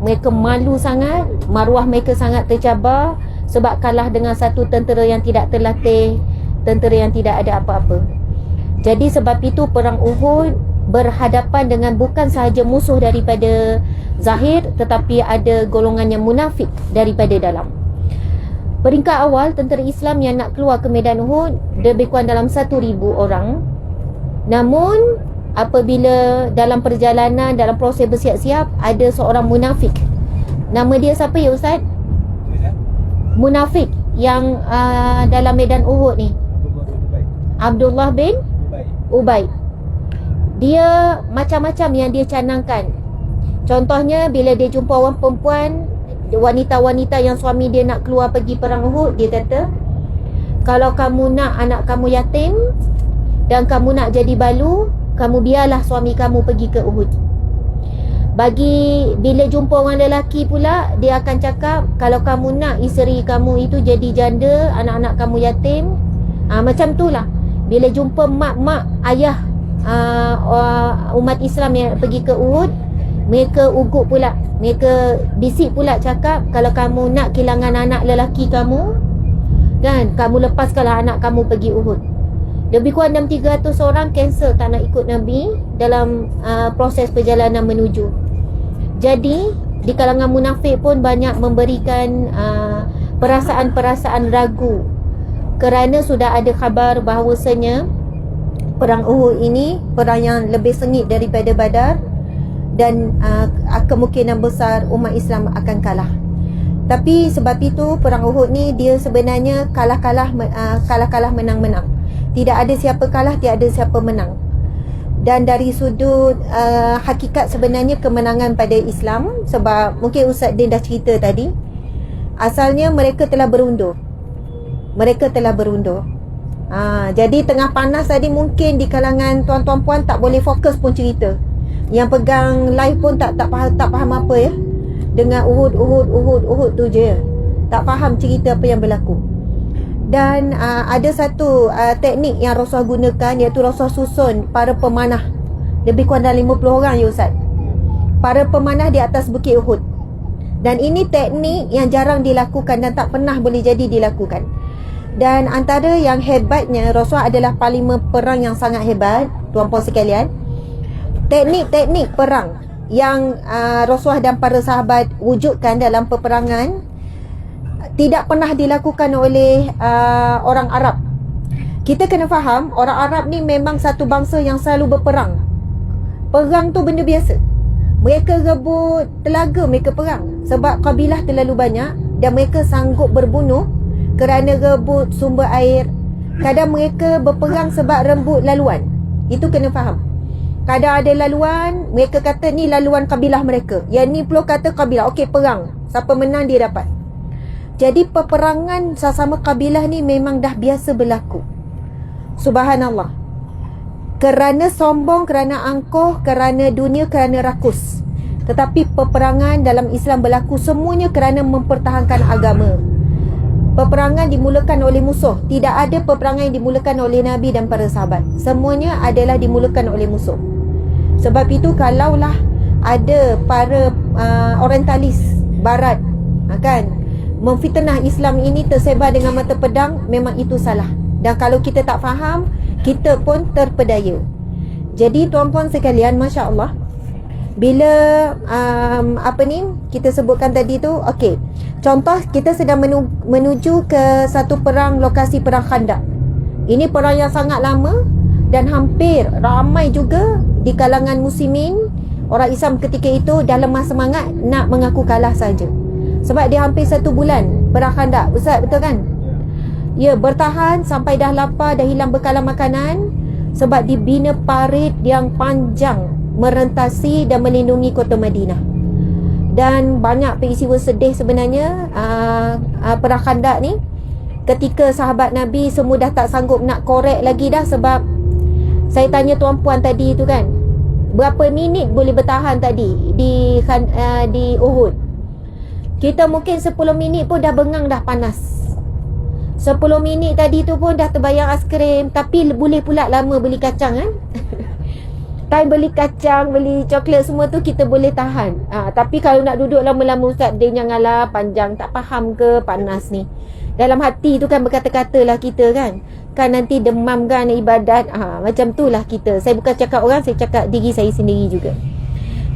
[SPEAKER 3] Mereka malu sangat, maruah mereka sangat tercabar sebab kalah dengan satu tentera yang tidak terlatih, tentera yang tidak ada apa-apa. Jadi sebab itu perang Uhud berhadapan dengan bukan sahaja musuh daripada zahir, tetapi ada golongan yang munafik daripada dalam. Peringkat awal tentera Islam yang nak keluar ke medan Uhud lebih kurang dalam 1,000 orang. Namun apabila dalam perjalanan, dalam proses bersiap-siap, ada seorang munafik. Nama dia siapa ya Ustaz? Munafik yang dalam medan Uhud ni, Abdullah bin Ubay. Dia macam-macam yang dia canangkan. Contohnya bila dia jumpa orang perempuan, wanita-wanita yang suami dia nak keluar pergi perang Uhud, dia kata, kalau kamu nak anak kamu yatim dan kamu nak jadi balu, kamu biarlah suami kamu pergi ke Uhud. Bila jumpa orang lelaki pula, dia akan cakap, kalau kamu nak isteri kamu itu jadi janda, anak-anak kamu yatim, macam itulah. Bila jumpa mak-mak, ayah umat Islam yang pergi ke Uhud, mereka ugut pula, mereka bisik pula cakap, kalau kamu nak kehilangan anak lelaki kamu, dan kamu lepaskanlah anak kamu pergi Uhud. Lebih kurang dalam 300 orang cancel tak nak ikut Nabi dalam proses perjalanan menuju. Jadi di kalangan munafik pun banyak memberikan perasaan-perasaan ragu, kerana sudah ada khabar bahawasanya perang Uhud ini perang yang lebih sengit daripada Badar, dan kemungkinan besar umat Islam akan kalah. Tapi sebab itu perang Uhud ni dia sebenarnya kalah-kalah menang-menang. Tidak ada siapa kalah, tiada siapa menang. Dan dari sudut hakikat sebenarnya kemenangan pada Islam, sebab mungkin Ustaz Din dah cerita tadi, asalnya mereka telah berundur. Jadi tengah panas tadi mungkin di kalangan tuan-tuan puan tak boleh fokus pun cerita. Yang pegang live pun tak faham apa ya. Dengan Uhud tu je. Tak faham cerita apa yang berlaku. Dan ada satu teknik yang Rasulullah gunakan, iaitu Rasulullah susun para pemanah. Lebih kurang dalam 50 orang ya Ustaz. Para pemanah di atas bukit Uhud. Dan ini teknik yang jarang dilakukan dan tak pernah boleh jadi dilakukan. Dan antara yang hebatnya, Rasulullah adalah panglima perang yang sangat hebat, tuan-puan sekalian. Teknik-teknik perang yang Rasulullah dan para sahabat wujudkan dalam peperangan tidak pernah dilakukan oleh orang Arab. Kita kena faham, orang Arab ni memang satu bangsa yang selalu berperang. Perang tu benda biasa. Mereka rebut telaga, mereka perang. Sebab kabilah terlalu banyak dan mereka sanggup berbunuh kerana rebut sumber air. Kadang mereka berperang sebab rebut laluan. Itu kena faham. Kadang ada laluan, mereka kata ni laluan kabilah mereka. Yang ni pula kata kabilah. Okey, perang. Siapa menang dia dapat. Jadi peperangan sesama kabilah ni memang dah biasa berlaku. Subhanallah. Kerana sombong, kerana angkuh, kerana dunia, kerana rakus. Tetapi peperangan dalam Islam berlaku semuanya kerana mempertahankan agama. Peperangan dimulakan oleh musuh. Tidak ada peperangan yang dimulakan oleh Nabi dan para sahabat. Semuanya adalah dimulakan oleh musuh. Sebab itu kalaulah ada para orientalis barat kan memfitnah Islam ini tersebar dengan mata pedang, memang itu salah. Dan kalau kita tak faham, kita pun terpedaya. Jadi tuan-puan sekalian, Masya Allah, bila kita sebutkan tadi tu, okey, contoh kita sedang menuju ke satu perang, lokasi perang Khandaq. Ini perang yang sangat lama dan hampir ramai juga di kalangan muslimin, orang Islam ketika itu dah lemah semangat nak mengaku kalah saja. Sebab dia hampir 1 bulan perang Khandaq. Ustaz, betul kan? Ya, bertahan sampai dah lapar, dah hilang bekalan makanan. Sebab dibina parit yang panjang merentasi dan melindungi kota Madinah. Dan banyak peristiwa sedih sebenarnya perang Khandaq ni. Ketika sahabat Nabi semua dah tak sanggup nak korek lagi dah. Sebab saya tanya tuan-puan tadi tu kan, berapa minit boleh bertahan tadi di Uhud? Kita mungkin 10 minit pun dah bengang, dah panas. 10 minit tadi tu pun dah terbayang aiskrim. Tapi boleh pula lama beli kacang kan. Time beli kacang, beli coklat semua tu kita boleh tahan. Tapi kalau nak duduk lama-lama, Ustaz, dia janganlah panjang. Tak faham ke panas ni? Dalam hati tu kan berkata-kata lah kita kan. Kan nanti demam kan ibadat. Macam tu lah kita. Saya bukan cakap orang, saya cakap diri saya sendiri juga.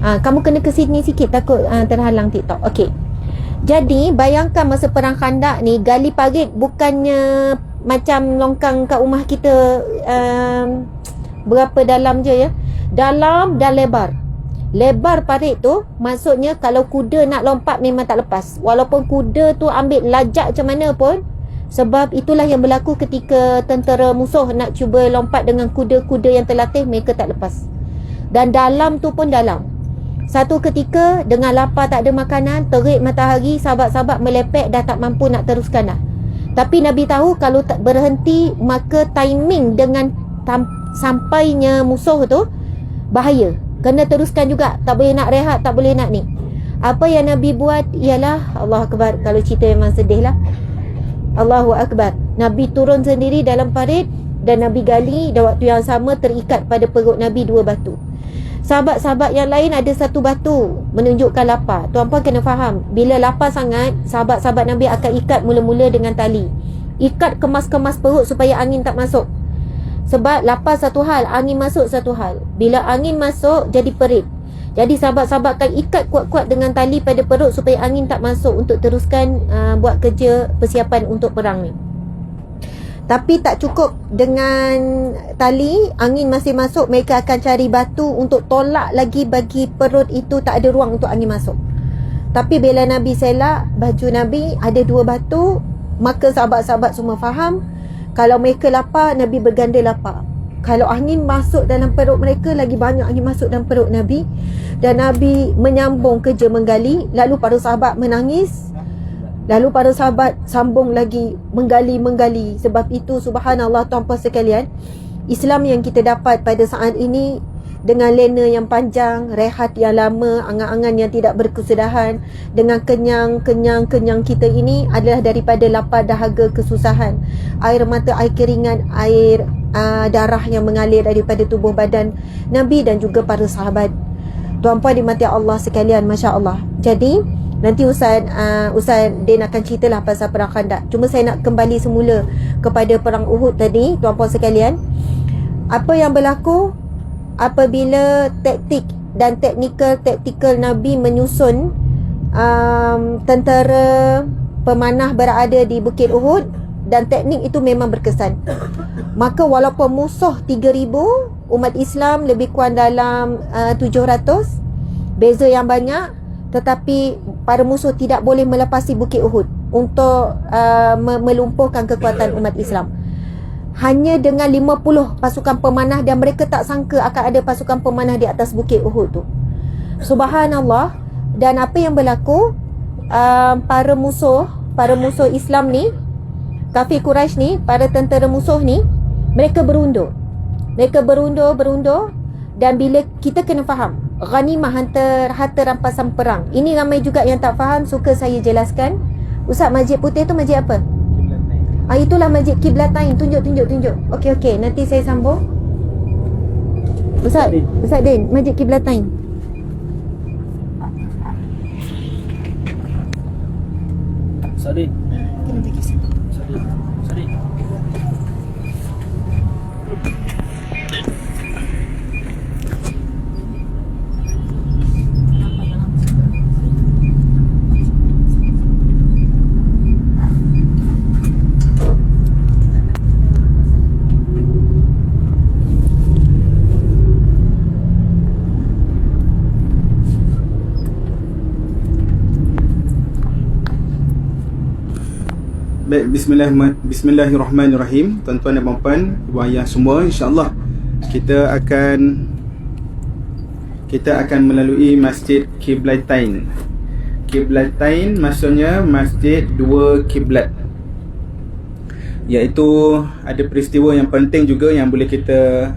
[SPEAKER 3] Kamu kena ke sini sikit, takut terhalang TikTok. Okey. Jadi bayangkan masa perang Khandaq ni, gali parit bukannya macam longkang kat rumah kita berapa dalam je ya. Dalam dan lebar. Lebar parit tu maksudnya kalau kuda nak lompat memang tak lepas. Walaupun kuda tu ambil lajak macam mana pun. Sebab itulah yang berlaku ketika tentera musuh nak cuba lompat dengan kuda-kuda yang terlatih, mereka tak lepas. Dan dalam tu pun dalam. Satu ketika dengan lapar, tak ada makanan, terik matahari, sahabat-sahabat melepek, dah tak mampu nak teruskan dah. Tapi Nabi tahu kalau tak berhenti, maka timing dengan sampainya musuh tu bahaya. Kena teruskan juga, tak boleh nak rehat, tak boleh nak ni. Apa yang Nabi buat ialah, Allah Akbar, kalau cerita memang sedih lah. Allahu Akbar. Nabi turun sendiri dalam parit dan Nabi gali, dan waktu yang sama terikat pada perut Nabi 2 batu. Sahabat-sahabat yang lain ada 1 batu, menunjukkan lapar. Tuan-puan kena faham, bila lapar sangat, sahabat-sahabat Nabi akan ikat mula-mula dengan tali. Ikat kemas-kemas perut supaya angin tak masuk. Sebab lapar satu hal, angin masuk satu hal. Bila angin masuk, jadi perit. Jadi sahabat-sahabat akan ikat kuat-kuat dengan tali pada perut supaya angin tak masuk, untuk teruskan buat kerja persiapan untuk perang ni. Tapi tak cukup dengan tali, angin masih masuk, mereka akan cari batu untuk tolak lagi bagi perut itu tak ada ruang untuk angin masuk. Tapi bila Nabi selak baju Nabi ada 2 batu, maka sahabat-sahabat semua faham kalau mereka lapar, Nabi berganda lapar. Kalau angin masuk dalam perut mereka, lagi banyak angin masuk dalam perut Nabi. Dan Nabi menyambung kerja menggali. Lalu para sahabat menangis. Lalu para sahabat sambung lagi menggali. Sebab itu subhanallah tuan-puan sekalian, Islam yang kita dapat pada saat ini dengan lena yang panjang, rehat yang lama, angan-angan yang tidak berkesudahan, dengan kenyang kita ini adalah daripada lapar, dahaga, kesusahan, air mata, air keringan, air darah yang mengalir daripada tubuh badan Nabi dan juga para sahabat. Tuan-puan dimati Allah sekalian, Masya Allah. Jadi nanti Ustaz Din akan ceritalah pasal perang Khandak. Cuma saya nak kembali semula kepada perang Uhud tadi, tuan-puan sekalian. Apa yang berlaku apabila taktikal Nabi menyusun tentera pemanah berada di Bukit Uhud, dan teknik itu memang berkesan. Maka walaupun musuh 3,000, umat Islam lebih kurang dalam 700, beza yang banyak, tetapi para musuh tidak boleh melepasi Bukit Uhud untuk melumpuhkan kekuatan umat Islam. Hanya dengan 50 pasukan pemanah, dan mereka tak sangka akan ada pasukan pemanah di atas Bukit Uhud tu. Subhanallah. Dan apa yang berlaku, para musuh Islam ni, kafir Quraisy ni, para tentera musuh ni, mereka berundur. Dan bila kita kena faham ghanimah, harta rampasan perang. Ini ramai juga yang tak faham, suka saya jelaskan. Ustaz, masjid putih tu masjid apa? Itulah masjid Qiblatain. Tunjuk. Okey, nanti saya sambung. Ustaz Din, masjid Qiblatain.
[SPEAKER 2] Sadin.
[SPEAKER 3] Kena bagi sini.
[SPEAKER 2] Sadin.
[SPEAKER 1] Baik, bismillahirrahmanirrahim. Tuan-tuan dan puan-puan, ibu ayah semua, insya-Allah kita akan melalui Masjid Qiblatain. Qiblatain maksudnya masjid 2 kiblat. Iaitu ada peristiwa yang penting juga yang boleh kita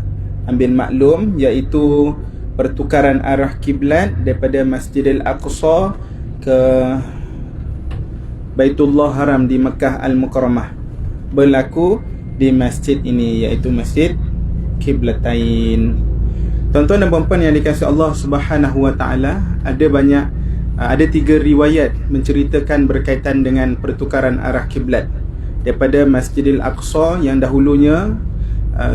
[SPEAKER 1] ambil maklum, iaitu pertukaran arah kiblat daripada Masjidil Aqsa ke Baitullah Haram di Mekah Al-Mukarramah berlaku di masjid ini, iaitu Masjid Qiblatain. Tuan-tuan dan puan-puan yang dikasihi Allah Subhanahu wa taala, ada 3 riwayat menceritakan berkaitan dengan pertukaran arah kiblat daripada Masjidil Aqsa yang dahulunya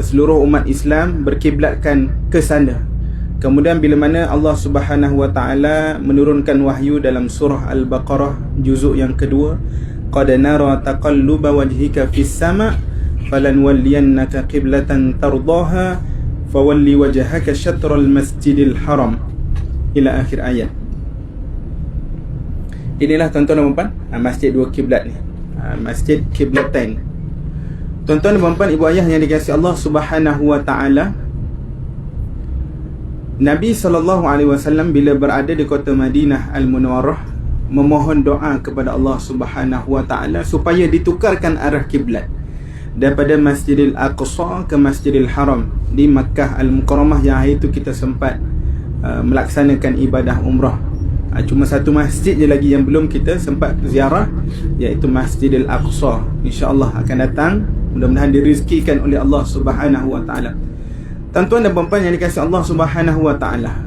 [SPEAKER 1] seluruh umat Islam berkiblatkan ke sana. Kemudian bila mana Allah Subhanahu wa taala menurunkan wahyu dalam surah Al-Baqarah juzuk yang kedua, qad nara taqalluba wajhika fis sama' falanwalliyannaka qiblatan tardaha fawalli wajhaka syatral masjidil haram, ila akhir ayat. Inilah tuan-tuan dan puan-puan masjid 2 kiblat ni, Masjid Qiblatain. Tuan-tuan dan puan-puan, ibu ayah yang dikasihi Allah Subhanahu wa taala, Nabi SAW bila berada di kota Madinah Al-Munawwarah memohon doa kepada Allah Subhanahu wa taala supaya ditukarkan arah kiblat daripada Masjidil Aqsa ke Masjidil Haram di Makkah Al-Mukarramah, yang hari itu kita sempat melaksanakan ibadah umrah. Cuma satu masjid je lagi yang belum kita sempat ziarah, iaitu Masjidil Aqsa. InsyaAllah akan datang, mudah-mudahan dirizkikan oleh Allah Subhanahu wa taala. Tuan-tuan dan puan-puan yang dikasihi Allah Subhanahu wa taala,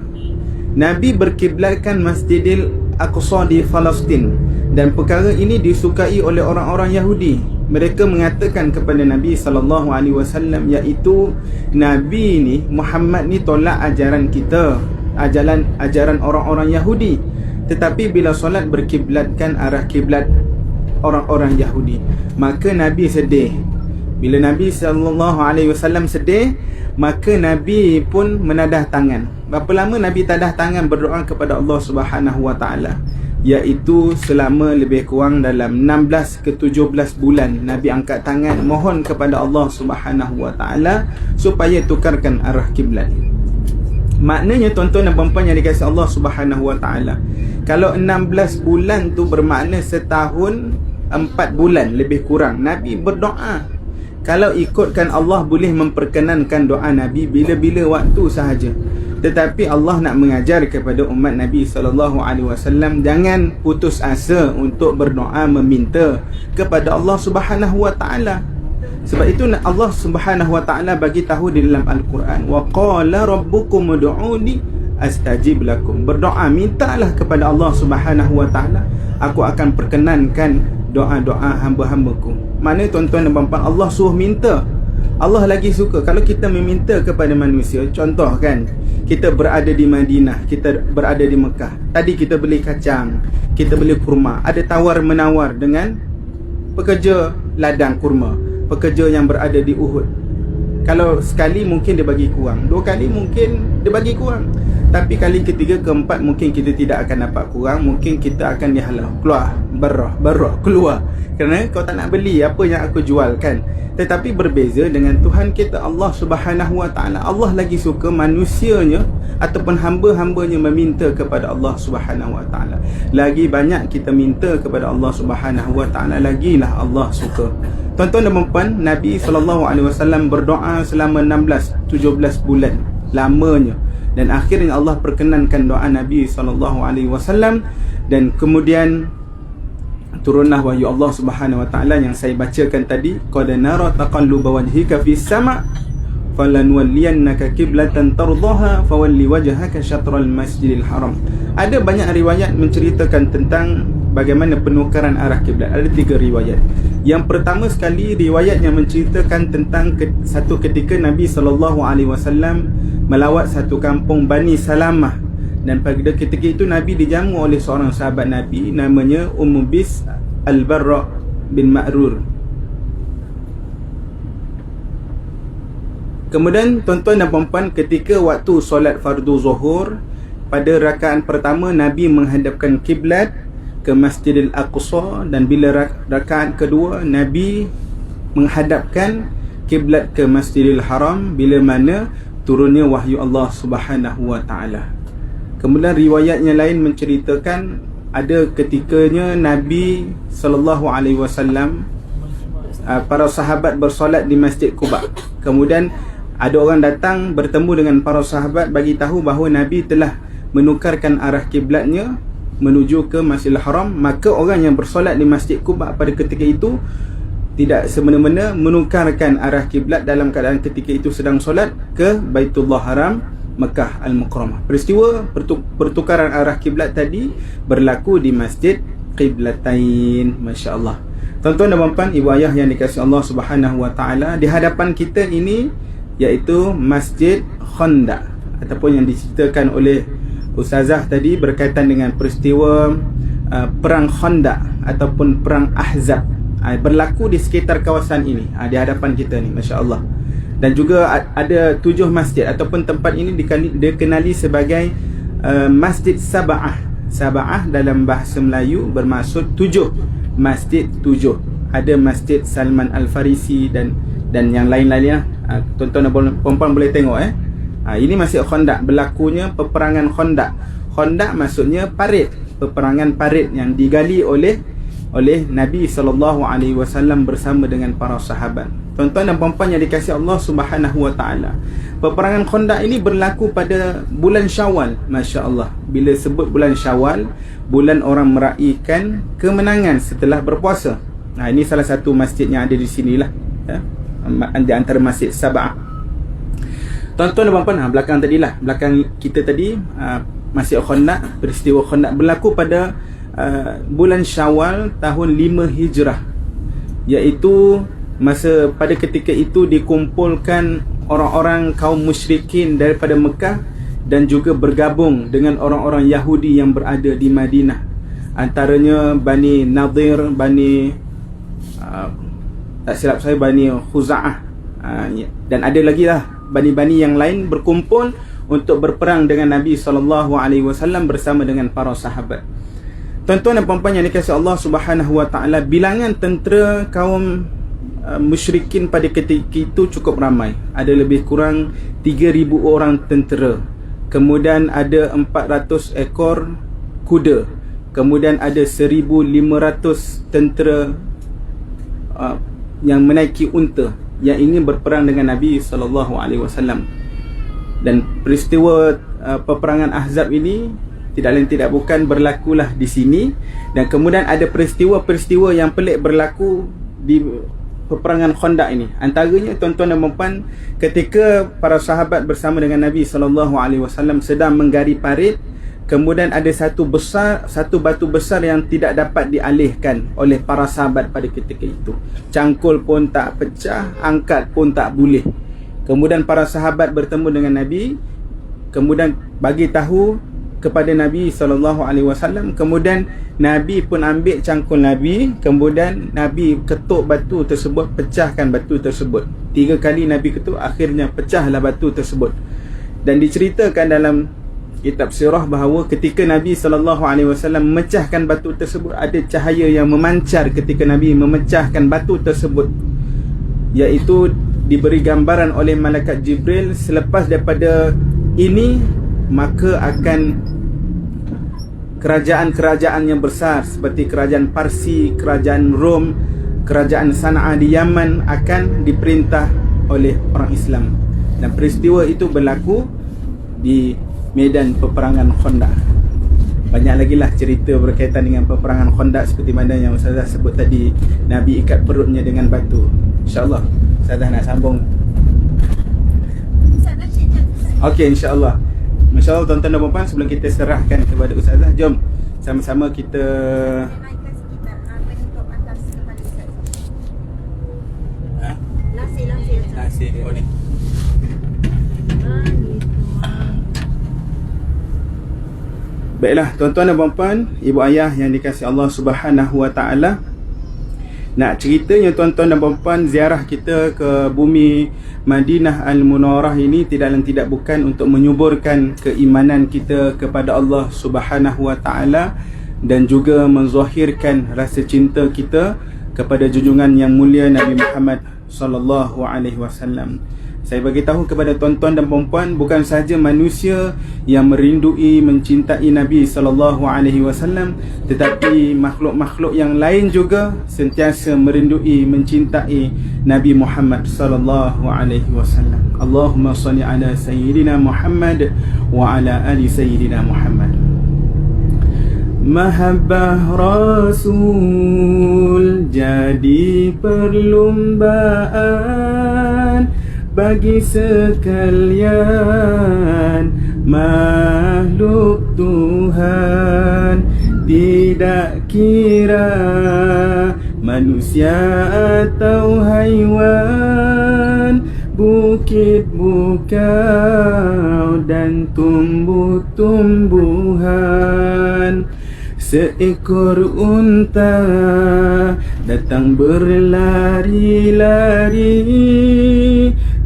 [SPEAKER 1] Nabi berkiblatkan Masjidil Aqsa di Palestin, dan perkara ini disukai oleh orang-orang Yahudi. Mereka mengatakan kepada Nabi sallallahu alaihi wasallam, iaitu Nabi ni, Muhammad ni tolak ajaran kita, ajaran orang-orang Yahudi. Tetapi bila solat berkiblatkan arah kiblat orang-orang Yahudi, maka Nabi sedih. Bila Nabi sallallahu alaihi wasallam sedih, maka Nabi pun menadah tangan. Berapa lama Nabi tadah tangan berdoa kepada Allah Subhanahu wa taala? iaitu selama lebih kurang dalam 16 ke 17 bulan Nabi angkat tangan mohon kepada Allah Subhanahu Wa Taala supaya tukarkan arah kiblat. Maknanya tuan-tuan dan puan-puan yang dikasihi Allah Subhanahu Wa Taala, kalau 16 bulan tu bermakna setahun 4 bulan lebih kurang Nabi berdoa. Kalau ikutkan Allah boleh memperkenankan doa Nabi bila-bila waktu sahaja. Tetapi Allah nak mengajar kepada umat Nabi SAW, jangan putus asa untuk berdoa meminta kepada Allah Subhanahu Wa Taala. Sebab itu Allah Subhanahu Wa Taala bagi tahu di dalam Al-Quran, wa qala rabbukum ud'uni astajib lakum. Berdoa, mintalah kepada Allah Subhanahu Wa Taala, aku akan perkenankan doa-doa hamba-hambaku. Mana tuan-tuan dan puan-puan, Allah suruh minta. Allah lagi suka kalau kita meminta kepada manusia. Contoh kan, kita berada di Madinah, kita berada di Mekah. Tadi kita beli kacang, kita beli kurma. Ada tawar-menawar dengan pekerja ladang kurma, pekerja yang berada di Uhud. Kalau sekali mungkin dia bagi kurang, 2 kali mungkin dia bagi kurang, tapi kali ketiga, keempat mungkin kita tidak akan dapat kurang. Mungkin kita akan dihalau, keluar, barrah, keluar, kerana kau tak nak beli apa yang aku jualkan. Tetapi berbeza dengan Tuhan kita Allah Subhanahu Wa Taala. Allah lagi suka manusianya ataupun hamba-hambanya meminta kepada Allah Subhanahu Wa Taala. Lagi banyak kita minta kepada Allah Subhanahu Wa Taala, lagilah Allah suka. Tuan-tuan dan puan-puan, Nabi SAW berdoa selama 16-17 bulan lamanya, dan akhirnya Allah perkenankan doa Nabi SAW, dan kemudian turunlah wahyu Allah Subhanahu Wa Taala yang saya bacakan tadi, qad nara taqalluba wajhika fis sama' falanwalliyannaka qiblatan tardaha fawalli wajhaka syatral masjidil haram. Ada banyak riwayat menceritakan tentang bagaimana penukaran arah kiblat. Ada 3 riwayat. Yang pertama sekali, riwayat yang menceritakan tentang satu ketika Nabi SAW melawat satu kampung Bani Salamah, dan pada ketika itu Nabi dijamu oleh seorang sahabat Nabi namanya Ummu Bis Al-Barra bin Ma'rur. Kemudian tuan-tuan dan puan-puan, ketika waktu solat fardu zuhur, pada rakaat pertama Nabi menghadapkan kiblat ke Masjidil Aqsa, dan bila rakaat kedua Nabi menghadapkan kiblat ke Masjidil Haram bila mana turunnya wahyu Allah Subhanahu Wa Taala. Kemudian riwayat yang lain menceritakan ada ketikanya Nabi SAW, para sahabat bersolat di Masjid Quba. Kemudian ada orang datang bertemu dengan para sahabat, bagi tahu bahawa Nabi telah menukarkan arah kiblatnya menuju ke Masjidil Haram. Maka orang yang bersolat di Masjid Quba pada ketika itu tidak semena-mena menukarkan arah kiblat dalam keadaan ketika itu sedang solat ke Baitullah Haram Mekah Al-Mukarramah. Peristiwa pertukaran arah kiblat tadi berlaku di Masjid Qiblatain. Masya Allah. Tuan-tuan dan puan-puan, ibu ayah yang dikasihi Allah Subhanahu Wa Taala, di hadapan kita ini iaitu Masjid Khandaq, ataupun yang diceritakan oleh Ustazah tadi berkaitan dengan peristiwa Perang Khandaq ataupun Perang Ahzab, berlaku di sekitar kawasan ini, di hadapan kita ni. Masya Allah. Dan juga ada 7 masjid ataupun tempat ini dikenali sebagai Masjid Sab'ah. Sab'ah dalam bahasa Melayu bermaksud 7, masjid 7. Ada Masjid Salman Al-Farisi dan yang lain-lainnya. Tuan-tuan dan puan-puan boleh tengok ini Masjid Khandaq, berlakunya peperangan Khandaq. Khandaq maksudnya parit, peperangan parit yang digali oleh Nabi SAW bersama dengan para sahabat. Tuan-tuan dan puan-puan yang dikasihi Allah Subhanahu Wa Taala, peperangan Khandaq ini berlaku pada bulan Syawal. Masya Allah. Bila sebut bulan Syawal, bulan orang meraihkan kemenangan setelah berpuasa. Ini salah satu masjid yang ada di sinilah, di antara Masjid Sab'ah. Tuan-tuan dan puan-puan, belakang kita tadi Masjid Khandaq, peristiwa Khandaq berlaku pada bulan Syawal tahun 5 Hijrah, iaitu masa pada ketika itu dikumpulkan orang-orang kaum musyrikin daripada Mekah dan juga bergabung dengan orang-orang Yahudi yang berada di Madinah. Antaranya Bani Nadir, tak silap saya Bani Khuza'ah, dan ada lagi lah bani-bani yang lain berkumpul untuk berperang dengan Nabi SAW bersama dengan para sahabat. Tuan-tuan dan puan-puan yang dikasihi Allah Subhanahu wa taala, bilangan tentera kaum musyrikin pada ketika itu cukup ramai. Ada lebih kurang 3,000 orang tentera. Kemudian ada 400 ekor kuda. Kemudian ada 1,500 tentera yang menaiki unta yang ingin berperang dengan Nabi sallallahu alaihi wasallam. Dan peristiwa peperangan Ahzab ini tidak lain tidak bukan berlakulah di sini. Dan kemudian ada peristiwa-peristiwa yang pelik berlaku di peperangan Khandaq ini. Antaranya, tuan-tuan dan puan-puan, ketika para sahabat bersama dengan Nabi SAW sedang menggari parit, kemudian ada satu batu besar yang tidak dapat dialihkan oleh para sahabat pada ketika itu. Cangkul pun tak pecah, angkat pun tak boleh. Kemudian para sahabat bertemu dengan Nabi, kemudian bagi tahu kepada Nabi SAW. Kemudian Nabi pun ambil cangkul Nabi, kemudian Nabi ketuk batu tersebut, pecahkan batu tersebut. 3 kali Nabi ketuk, akhirnya pecahlah batu tersebut. Dan diceritakan dalam kitab sirah bahawa ketika Nabi SAW memecahkan batu tersebut, ada cahaya yang memancar ketika Nabi memecahkan batu tersebut, iaitu diberi gambaran oleh malaikat Jibril, selepas daripada ini maka akan kerajaan-kerajaan yang besar seperti kerajaan Parsi, kerajaan Rom, kerajaan Sana'a di Yaman akan diperintah oleh orang Islam. Dan peristiwa itu berlaku di medan peperangan Khandaq. Banyak lagi lah cerita berkaitan dengan peperangan Khandaq, seperti mana yang Ustazah sebut tadi, Nabi ikat perutnya dengan batu. InsyaAllah Ustazah nak sambung. Okey, insyaAllah. InsyaAllah tuan-tuan dan puan-puan, sebelum kita serahkan kepada Ustazah, jom sama-sama kita Nasi oh ni. Baiklah tuan-tuan dan puan-puan, ibu ayah yang dikasihi Allah Subhanahu wa taala, nak ceritanya tuan-tuan dan puan-puan, ziarah kita ke bumi Madinah Al-Munawwarah ini tidak lain tidak bukan untuk menyuburkan keimanan kita kepada Allah Subhanahu wa taala dan juga menzahirkan rasa cinta kita kepada junjungan yang mulia Nabi Muhammad sallallahu alaihi wasallam. Saya bagi tahu kepada tuan-tuan dan puan-puan, bukan sahaja manusia yang merindui, mencintai Nabi sallallahu alaihi wasallam, tetapi makhluk-makhluk yang lain juga sentiasa merindui, mencintai Nabi Muhammad sallallahu alaihi wasallam. Allahumma salli ala sayyidina Muhammad wa ala ali sayyidina Muhammad. Mahabbah Rasul jadi perlombaan bagi sekalian makhluk Tuhan, tidak kira manusia atau haiwan, bukit bukau dan tumbuh-tumbuhan. Seekor unta datang berlari-lari,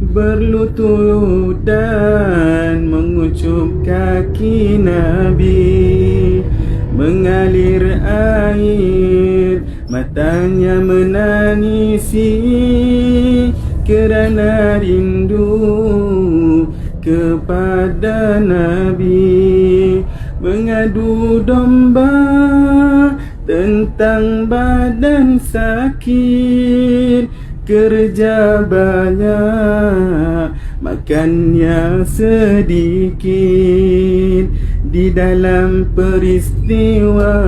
[SPEAKER 1] berlutut dan mengucup kaki Nabi. Mengalir air, matanya menangisi kerana rindu kepada Nabi. Mengadu domba tentang badan sakit, kerja banyak, makannya sedikit. Di dalam peristiwa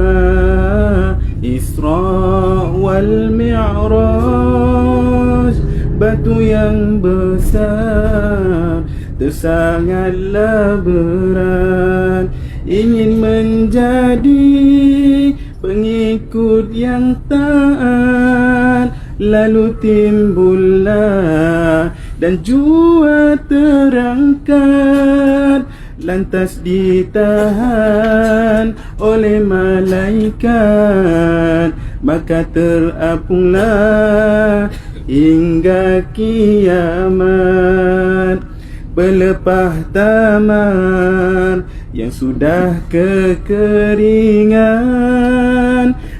[SPEAKER 1] Isra wal Mi'raj, batu yang besar tersangatlah berat. Ingin menjadi pengikut yang taat, lalu timbullah dan jua terangkat, lantas ditahan oleh malaikat, maka terapunglah hingga kiamat. Pelepah tamar yang sudah kekeringan,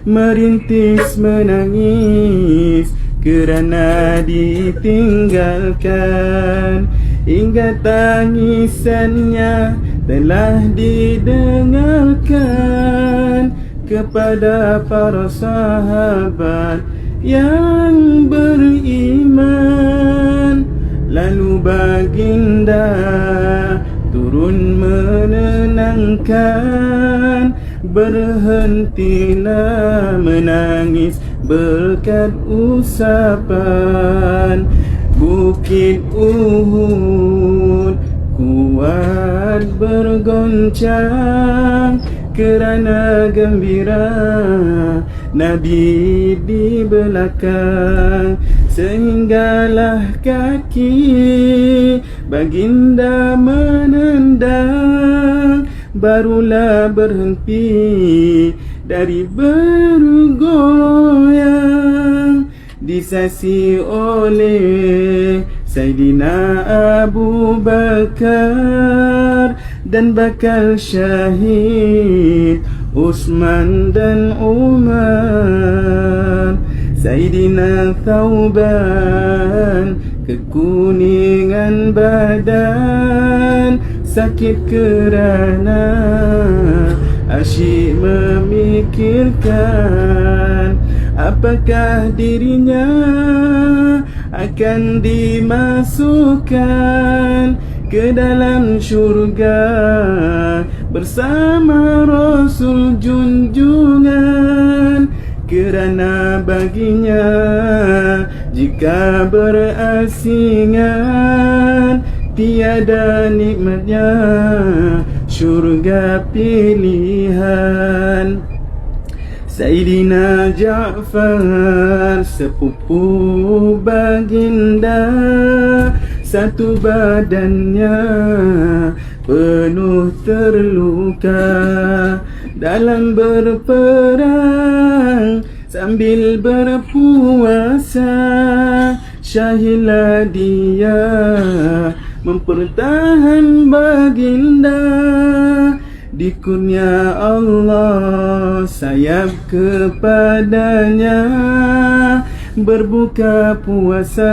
[SPEAKER 1] merintis menangis kerana ditinggalkan, hingga tangisannya telah didengarkan kepada para sahabat yang beriman. Lalu baginda turun menenangkan, berhentilah menangis berkat usapan. Bukit Uhud kuat bergoncang kerana gembira Nabi di belakang, sehinggalah kaki baginda menendang, barulah berhenti dari bergoyang, disasi oleh Sayyidina Abu Bakar dan bakal syahid Utsman dan Umar. Sayyidina Thauban kekuningan badan, sakit kerana asyik memikirkan apakah dirinya akan dimasukkan ke dalam syurga bersama Rasul junjungan. Kerana baginya jika berasingan tiada nikmatnya syurga pilihan. Sayyidina Ja'far sepupu baginda, satu badannya penuh terluka dalam berperang sambil berpuasa. Syahidlah dia mempertahan baginda, di kurnia Allah sayap kepadanya, berbuka puasa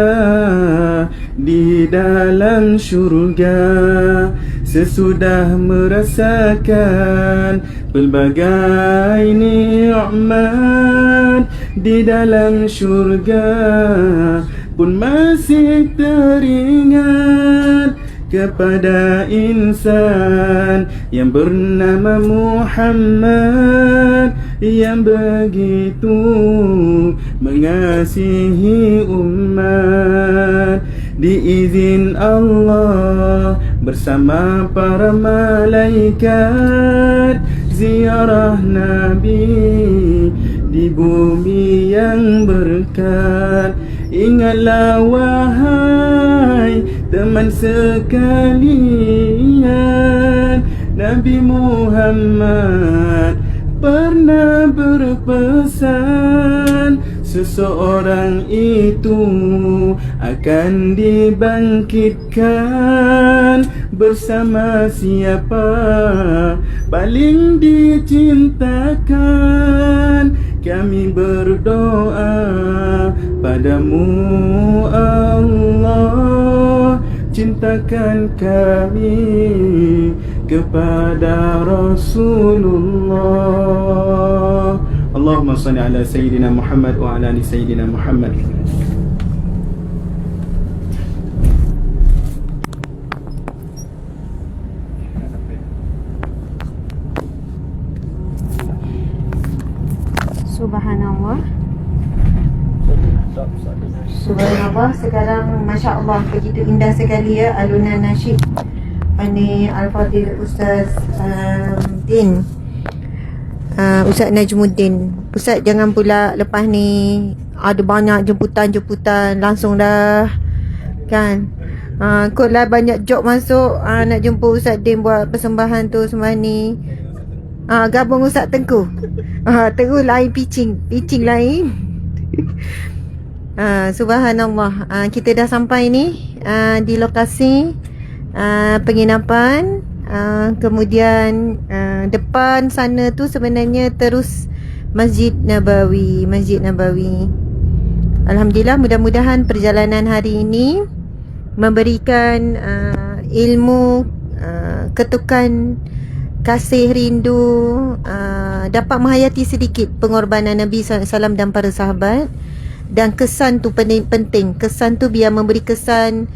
[SPEAKER 1] di dalam syurga. Sesudah merasakan pelbagai nikmat di dalam syurga, pun masih teringat kepada insan yang bernama Muhammad, yang begitu mengasihi umat. Diizin Allah bersama para malaikat ziarah Nabi di bumi yang berkat. Ingatlah wahai teman sekalian, Nabi Muhammad pernah berpesan, seseorang itu akan dibangkitkan bersama siapa paling dicintakan. Kami berdoa padamu Allah, cintakan kami kepada Rasulullah. Allahumma salli ala Sayyidina Muhammad wa ala ali Sayyidina Muhammad.
[SPEAKER 3] Subhanallah. Subhanallah. Sekarang Masya Allah begitu indah sekali ya alunan nasyid ini Al-Fadhil Ustaz Din, Ustaz Najmuddin. Ustaz jangan pula lepas ni ada banyak jemputan langsung dah kan. Kot lah banyak job masuk, nak jumpa Ustaz Din buat persembahan tu sembah ni. Gabung Ustaz Tengku. Terus lain pitching lain. Subhanallah. Kita dah sampai ni di lokasi penginapan Kemudian depan sana tu sebenarnya terus Masjid Nabawi. Alhamdulillah, mudah-mudahan perjalanan hari ini memberikan ilmu, ketukan kasih, rindu, dapat menghayati sedikit pengorbanan Nabi SAW dan para sahabat. Dan kesan tu penting. Kesan tu biar memberi kesan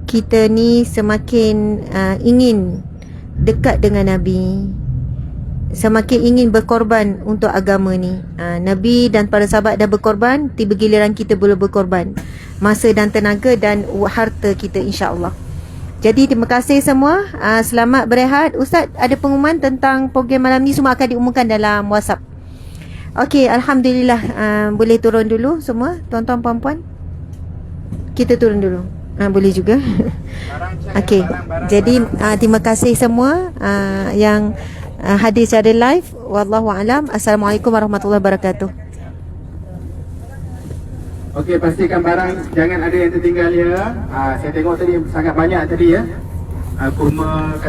[SPEAKER 3] kita ni semakin ingin dekat dengan Nabi, semakin ingin berkorban untuk agama ni. Nabi dan para sahabat dah berkorban, tiba giliran kita boleh berkorban masa dan tenaga dan harta kita, insya-Allah. Jadi terima kasih semua. Selamat berehat. Ustaz ada pengumuman tentang program malam ni, semua akan diumumkan dalam WhatsApp. Okey, alhamdulillah. Boleh turun dulu semua, tuan-tuan puan-puan. Kita turun dulu. Boleh juga. Okey. Jadi terima kasih semua yang hadir secara live. Wallahu alam. Assalamualaikum warahmatullahi wabarakatuh.
[SPEAKER 1] Okey, pastikan barang jangan ada yang tertinggal ya. Saya tengok tadi sangat banyak tadi ya. Kurma